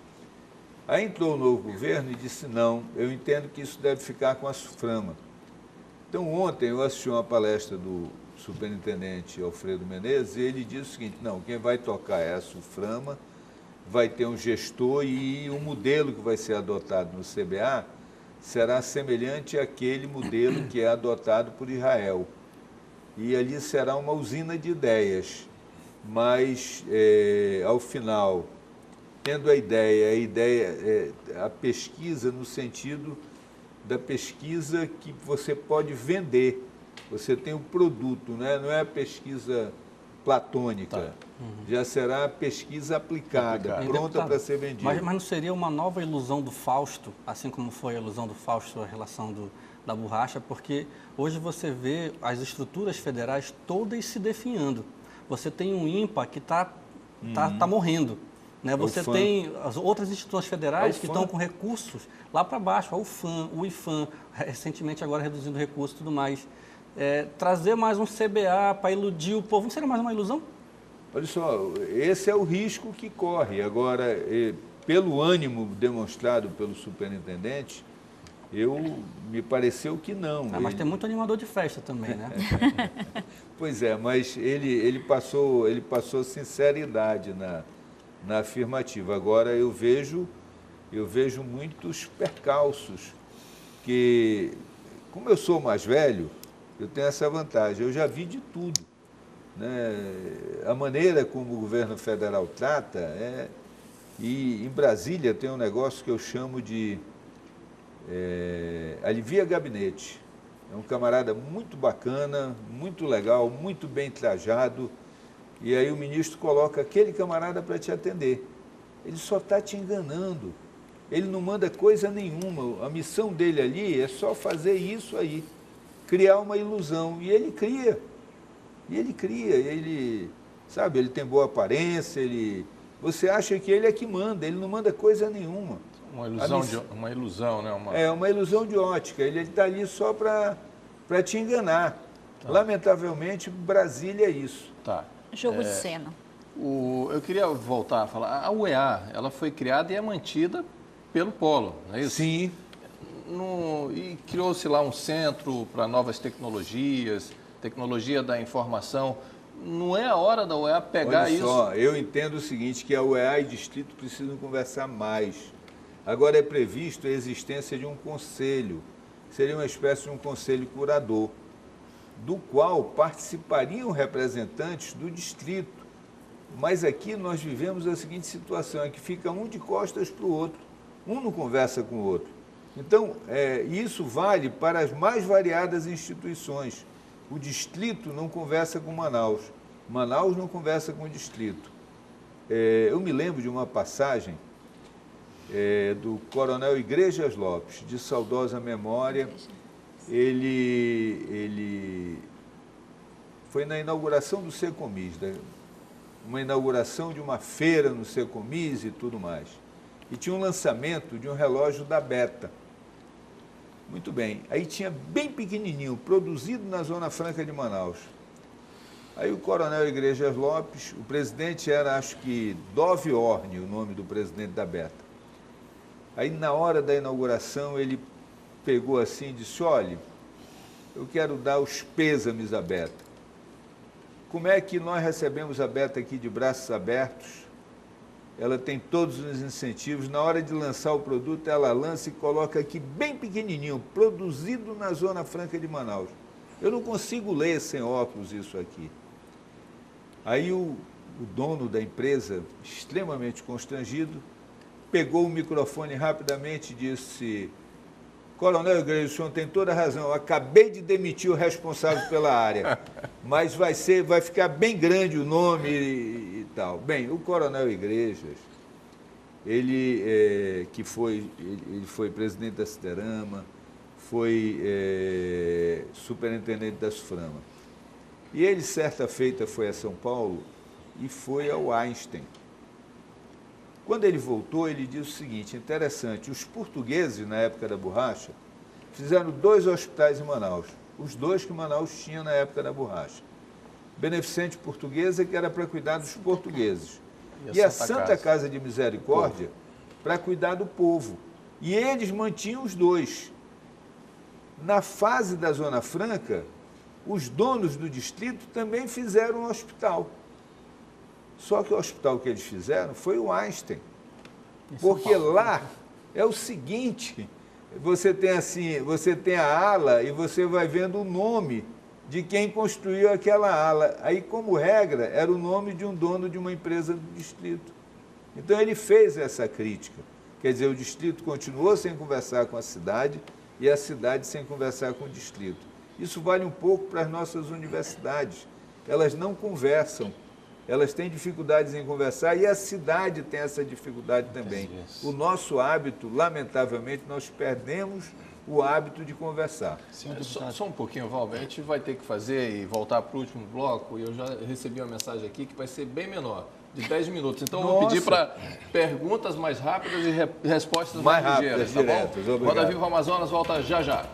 Aí entrou o novo governo e disse, não, eu entendo que isso deve ficar com a SUFRAMA. Então, ontem eu assisti uma palestra do superintendente Alfredo Menezes e ele disse o seguinte, não, quem vai tocar é a SUFRAMA, vai ter um gestor e o modelo que vai ser adotado no CBA será semelhante àquele modelo que é adotado por Israel. E ali será uma usina de ideias, mas ao final, tendo a pesquisa no sentido da pesquisa que você pode vender, você tem o produto, né? Não é a pesquisa platônica, tá. Já será a pesquisa aplicada, pronta para ser vendida. Mas não seria uma nova ilusão do Fausto, assim como foi a ilusão do Fausto a relação da borracha, porque hoje você vê as estruturas federais todas se definhando. Você tem um INPA que está morrendo. Né? Você tem as outras instituições federais que estão com recursos lá para baixo, a UFAM, o IFAM, recentemente agora reduzindo recursos e tudo mais. Trazer mais um CBA para iludir o povo, não seria mais uma ilusão? Olha só, esse é o risco que corre. Agora, pelo ânimo demonstrado pelo superintendente, me pareceu que não. Mas tem muito animador de festa também, né? Pois é, mas ele passou sinceridade na afirmativa. Agora eu vejo muitos percalços que, como eu sou mais velho, eu tenho essa vantagem, eu já vi de tudo. Né? A maneira como o governo federal trata, e em Brasília tem um negócio que eu chamo de alivia gabinete. É um camarada muito bacana, muito legal, muito bem trajado, e aí o ministro coloca aquele camarada para te atender. Ele só está te enganando, ele não manda coisa nenhuma, a missão dele ali é só fazer isso aí, criar uma ilusão, e ele cria, sabe, ele tem boa aparência, você acha que ele é que manda, ele não manda coisa nenhuma. Uma ilusão, né? Uma ilusão de ótica, ele está ali só para te enganar. Tá. Lamentavelmente, Brasília é isso. Tá. Jogo de cena. Eu queria voltar a falar, a UEA, ela foi criada e é mantida pelo Polo, não é isso? Sim. E criou-se lá um centro para novas tecnologias, tecnologia da informação. Não é a hora da UEA pegar isso? Olha só, eu entendo o seguinte, que a UEA e distrito precisam conversar mais. Agora é previsto a existência de um conselho, seria uma espécie de um conselho curador, do qual participariam representantes do distrito. Mas aqui nós vivemos a seguinte situação, é que fica um de costas para o outro, um não conversa com o outro. Então, isso vale para as mais variadas instituições. O distrito não conversa com Manaus, Manaus não conversa com o distrito. Eu me lembro de uma passagem do coronel Igrejas Lopes, de saudosa memória. Ele foi na inauguração do Secomis, uma inauguração de uma feira no Secomis e tudo mais. E tinha um lançamento de um relógio da Beta. Muito bem. Aí tinha bem pequenininho, produzido na Zona Franca de Manaus. Aí o Coronel Iglesias Lopes, o presidente era, acho que, Dove Orne, o nome do presidente da Beta. Aí, na hora da inauguração, ele pegou assim e disse, olha, eu quero dar os pêsames à Beta. Como é que nós recebemos a Beta aqui de braços abertos? Ela tem todos os incentivos. Na hora de lançar o produto, ela lança e coloca aqui bem pequenininho, produzido na Zona Franca de Manaus. Eu não consigo ler sem óculos isso aqui. Aí o dono da empresa, extremamente constrangido, pegou o microfone rapidamente e disse, Coronel Iglesias, o senhor tem toda a razão, eu acabei de demitir o responsável pela área, mas vai ficar bem grande o nome e tal. Bem, o Coronel Iglesias, ele foi presidente da Siderama, foi superintendente da Suframa. E ele, certa feita, foi a São Paulo e foi ao Einstein. Quando ele voltou, ele disse o seguinte, interessante, os portugueses, na época da borracha, fizeram 2 hospitais em Manaus, os 2 que Manaus tinha na época da borracha. Beneficente Portuguesa, que era para cuidar dos portugueses, e a Santa Casa de Misericórdia, para cuidar do povo. E eles mantinham os 2. Na fase da Zona Franca, os donos do distrito também fizeram um hospital. Só que o hospital que eles fizeram foi o Einstein. Porque lá é o seguinte, você tem a ala e você vai vendo o nome de quem construiu aquela ala. Aí, como regra, era o nome de um dono de uma empresa do distrito. Então, ele fez essa crítica. Quer dizer, o distrito continuou sem conversar com a cidade e a cidade sem conversar com o distrito. Isso vale um pouco para as nossas universidades. Elas não conversam. Elas têm dificuldades em conversar e a cidade tem essa dificuldade também. O nosso hábito, lamentavelmente, nós perdemos o hábito de conversar. Só um pouquinho, Valber, a gente vai ter que fazer e voltar para o último bloco, e eu já recebi uma mensagem aqui que vai ser bem menor, de 10 minutos. Então, eu vou pedir para perguntas mais rápidas e respostas mais ligeiras, tá bom? Roda Viva Amazonas volta já já.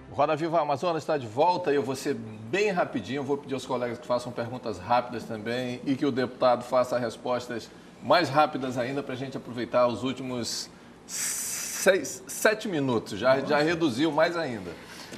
O Roda Viva Amazonas está de volta e eu vou ser bem rapidinho, eu vou pedir aos colegas que façam perguntas rápidas também e que o deputado faça respostas mais rápidas ainda para a gente aproveitar os últimos 7 minutos, já reduziu mais ainda.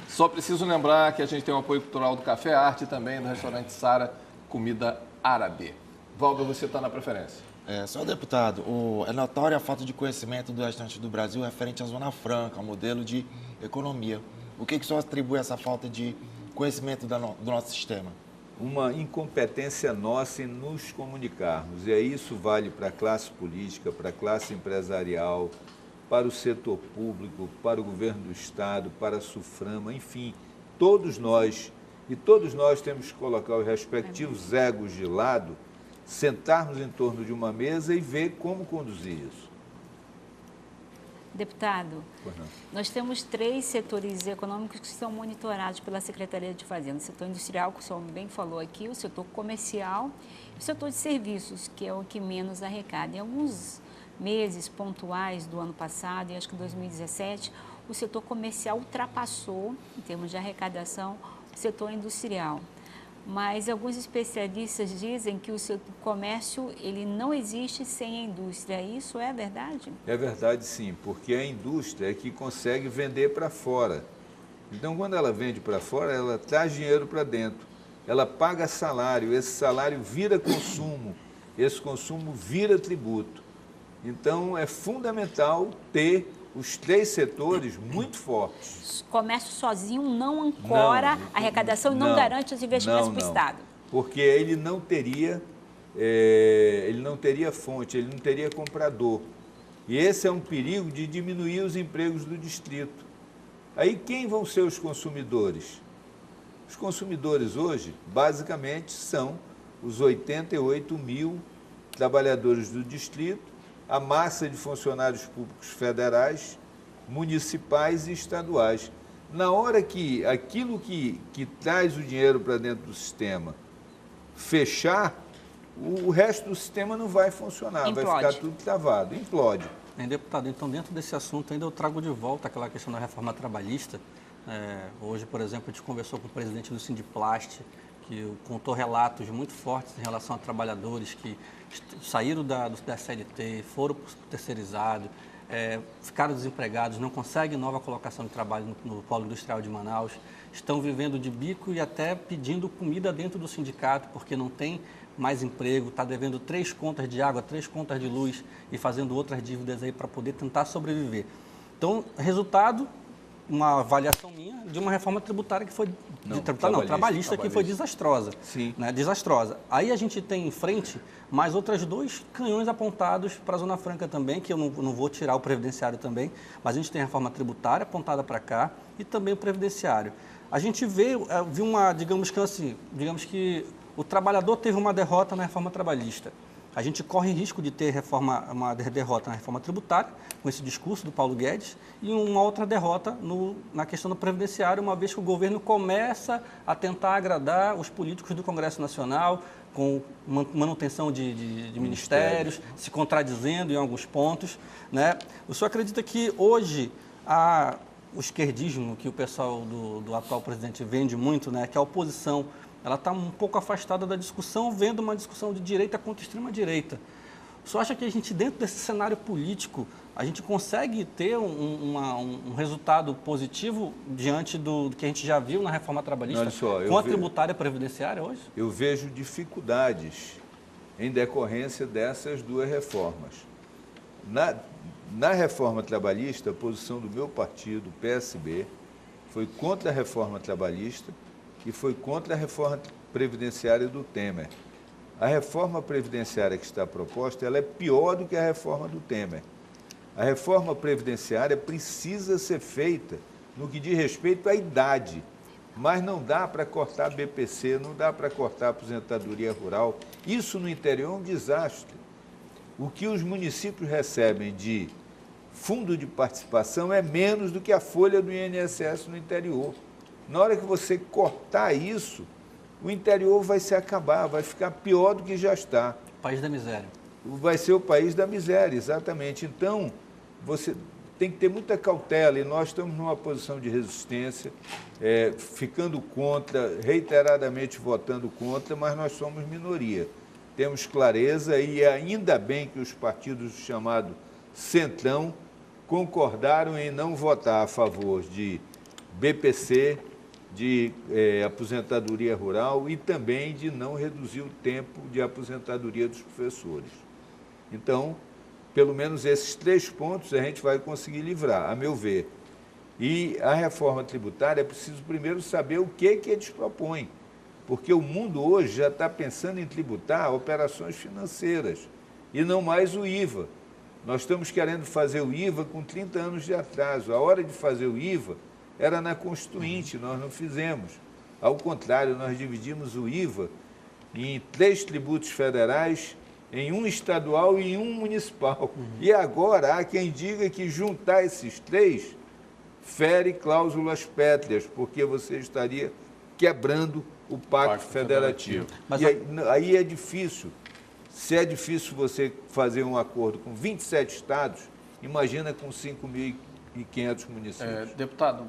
Só preciso lembrar que a gente tem o apoio cultural do Café Arte e também do restaurante Sara, comida árabe. Valber, você está na preferência. Senhor deputado, é notória a falta de conhecimento do restante do Brasil referente à Zona Franca, ao modelo de economia. O que o senhor atribui a essa falta de conhecimento do nosso sistema? Uma incompetência nossa em nos comunicarmos. E aí isso vale para a classe política, para a classe empresarial, para o setor público, para o governo do Estado, para a Suframa, enfim, todos nós. E todos nós temos que colocar os respectivos egos de lado, sentarmos em torno de uma mesa e ver como conduzir isso. Deputado, nós temos 3 setores econômicos que são monitorados pela Secretaria de Fazenda. O setor industrial, que o senhor bem falou aqui, o setor comercial e o setor de serviços, que é o que menos arrecada. Em alguns meses pontuais do ano passado, e acho que 2017, o setor comercial ultrapassou, em termos de arrecadação, o setor industrial. Mas alguns especialistas dizem que o comércio ele não existe sem a indústria. Isso é verdade? É verdade, sim, porque a indústria é que consegue vender para fora. Então, quando ela vende para fora, ela traz dinheiro para dentro. Ela paga salário, esse salário vira consumo, esse consumo vira tributo. Então, é fundamental ter os 3 setores muito fortes. O comércio sozinho não ancora a arrecadação e não garante os investimentos para o Estado. Porque ele não teria fonte, ele não teria comprador. E esse é um perigo de diminuir os empregos do distrito. Aí quem vão ser os consumidores? Os consumidores hoje, basicamente, são os 88 mil trabalhadores do distrito, a massa de funcionários públicos federais, municipais e estaduais. Na hora que aquilo que traz o dinheiro para dentro do sistema fechar, o resto do sistema não vai funcionar, Implode. vai ficar tudo travado, implode. Deputado, então dentro desse assunto ainda eu trago de volta aquela questão da reforma trabalhista. Hoje, por exemplo, a gente conversou com o presidente do Sindiplast, que contou relatos muito fortes em relação a trabalhadores que saíram da CLT, foram para o terceirizado, ficaram desempregados, não conseguem nova colocação de trabalho no Polo Industrial de Manaus, estão vivendo de bico e até pedindo comida dentro do sindicato, porque não tem mais emprego, está devendo 3 contas de água, 3 contas de luz e fazendo outras dívidas aí para poder tentar sobreviver. Então, resultado, uma avaliação minha de uma reforma tributária que foi trabalhista que foi desastrosa. Sim. Né, desastrosa. Aí a gente tem em frente mais outros 2 canhões apontados para a Zona Franca também, que eu não vou tirar o previdenciário também, mas a gente tem a reforma tributária apontada para cá e também o previdenciário. A gente viu uma, digamos que o trabalhador teve uma derrota na reforma trabalhista. A gente corre risco de ter uma derrota na reforma tributária, com esse discurso do Paulo Guedes, e uma outra derrota na questão do previdenciário, uma vez que o governo começa a tentar agradar os políticos do Congresso Nacional, com manutenção de ministérios, se contradizendo em alguns pontos. Né? O senhor acredita que hoje o esquerdismo, que o pessoal do atual presidente vende muito, né, que a oposição ela está um pouco afastada da discussão, vendo uma discussão de direita contra extrema-direita. O senhor acha que a gente, dentro desse cenário político, a gente consegue ter um resultado positivo diante do que a gente já viu na reforma trabalhista, com a tributária previdenciária hoje? Eu vejo dificuldades em decorrência dessas 2 reformas. Na reforma trabalhista, a posição do meu partido, o PSB, foi contra a reforma trabalhista e foi contra a reforma previdenciária do Temer. A reforma previdenciária que está proposta, ela é pior do que a reforma do Temer. A reforma previdenciária precisa ser feita no que diz respeito à idade, mas não dá para cortar BPC, não dá para cortar aposentadoria rural. Isso no interior é um desastre. O que os municípios recebem de fundo de participação é menos do que a folha do INSS no interior. Na hora que você cortar isso, o interior vai se acabar, vai ficar pior do que já está. País da miséria. Vai ser o país da miséria, exatamente. Então, você tem que ter muita cautela, e nós estamos numa posição de resistência, ficando contra, reiteradamente votando contra, mas nós somos minoria. Temos clareza e ainda bem que os partidos chamados Centrão concordaram em não votar a favor de BPC, de aposentadoria rural e também de não reduzir o tempo de aposentadoria dos professores. Então, pelo menos esses 3 pontos a gente vai conseguir livrar, a meu ver. E a reforma tributária é preciso primeiro saber o que eles propõem, porque o mundo hoje já está pensando em tributar operações financeiras e não mais o IVA. Nós estamos querendo fazer o IVA com 30 anos de atraso. A hora de fazer o IVA era na Constituinte, nós não fizemos. Ao contrário, nós dividimos o IVA em 3 tributos federais, em um estadual e em um municipal. E agora há quem diga que juntar esses 3 fere cláusulas pétreas, porque você estaria quebrando o Pacto Federativo. Mas aí é difícil. Se é difícil você fazer um acordo com 27 estados, imagina com 5.500 municípios. Deputado,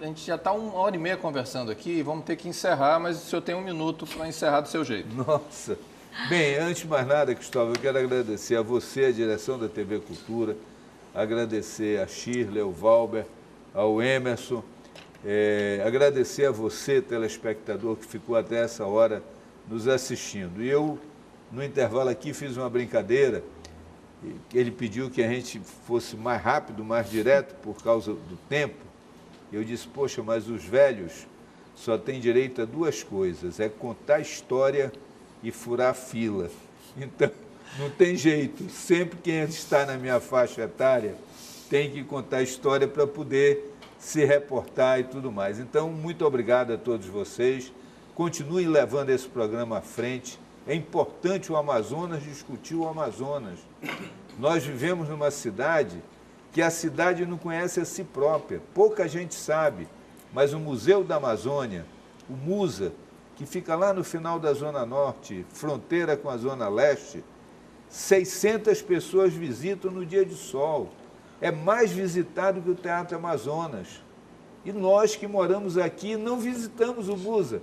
a gente já está 1h30 conversando aqui, vamos ter que encerrar, mas o senhor tem 1 minuto para encerrar do seu jeito. Nossa! Bem, antes de mais nada, Cristóvão, eu quero agradecer a você, a direção da TV Cultura, agradecer a Shirley, ao Valber, ao Emerson, agradecer a você, telespectador, que ficou até essa hora nos assistindo. E eu, no intervalo aqui, fiz uma brincadeira. Ele pediu que a gente fosse mais rápido, mais direto, por causa do tempo. Eu disse, poxa, mas os velhos só têm direito a 2 coisas, é contar história e furar fila. Então, Não tem jeito. Sempre quem está na minha faixa etária tem que contar história para poder se reportar e tudo mais. Então, muito obrigado a todos vocês. Continuem levando esse programa à frente. É importante o Amazonas discutir o Amazonas. Nós vivemos numa cidade que a cidade não conhece a si própria. Pouca gente sabe, mas o Museu da Amazônia, o MUSA, que fica lá no final da Zona Norte, fronteira com a Zona Leste, 600 pessoas visitam no dia de sol. É mais visitado que o Teatro Amazonas. E nós que moramos aqui não visitamos o MUSA.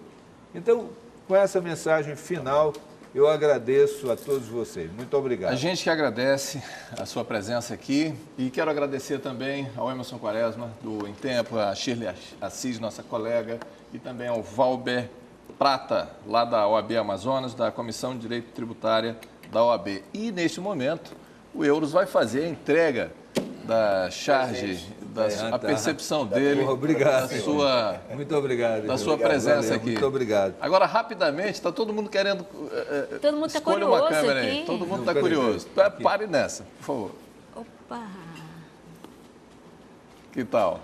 Então, com essa mensagem final, eu agradeço a todos vocês. Muito obrigado. A gente que agradece a sua presença aqui e quero agradecer também ao Emerson Quaresma, do Em Tempo, a Shirley Assis, nossa colega, e também ao Valber Prata, lá da OAB Amazonas, da Comissão de Direito Tributária da OAB. E, neste momento, o Euros vai fazer a entrega da charge, a percepção dele, obrigado, da sua, muito obrigado, da sua presença valeu, aqui. Muito obrigado. Agora, rapidamente, está todo mundo querendo todo mundo está escolha curioso uma câmera aqui. aí. Todo mundo está curioso. Pare nessa, por favor. Opa! Que tal?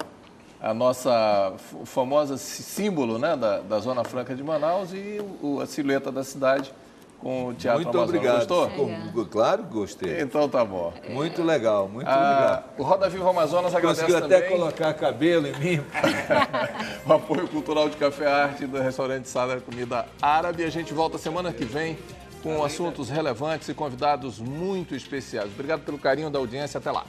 A nossa famosa símbolo, né, da Zona Franca de Manaus e a silhueta da cidade com o Teatro Muito Amazonas. obrigado. Gostou? Ficou claro que gostei. Então tá bom. Muito legal, muito obrigado. O Roda Viva Amazonas agradece Conseguiu também até colocar cabelo em mim. o apoio cultural de Café Arte do restaurante Sala Comida Árabe. A gente volta semana que vem com assuntos relevantes e convidados muito especiais. Obrigado pelo carinho da audiência. Até lá.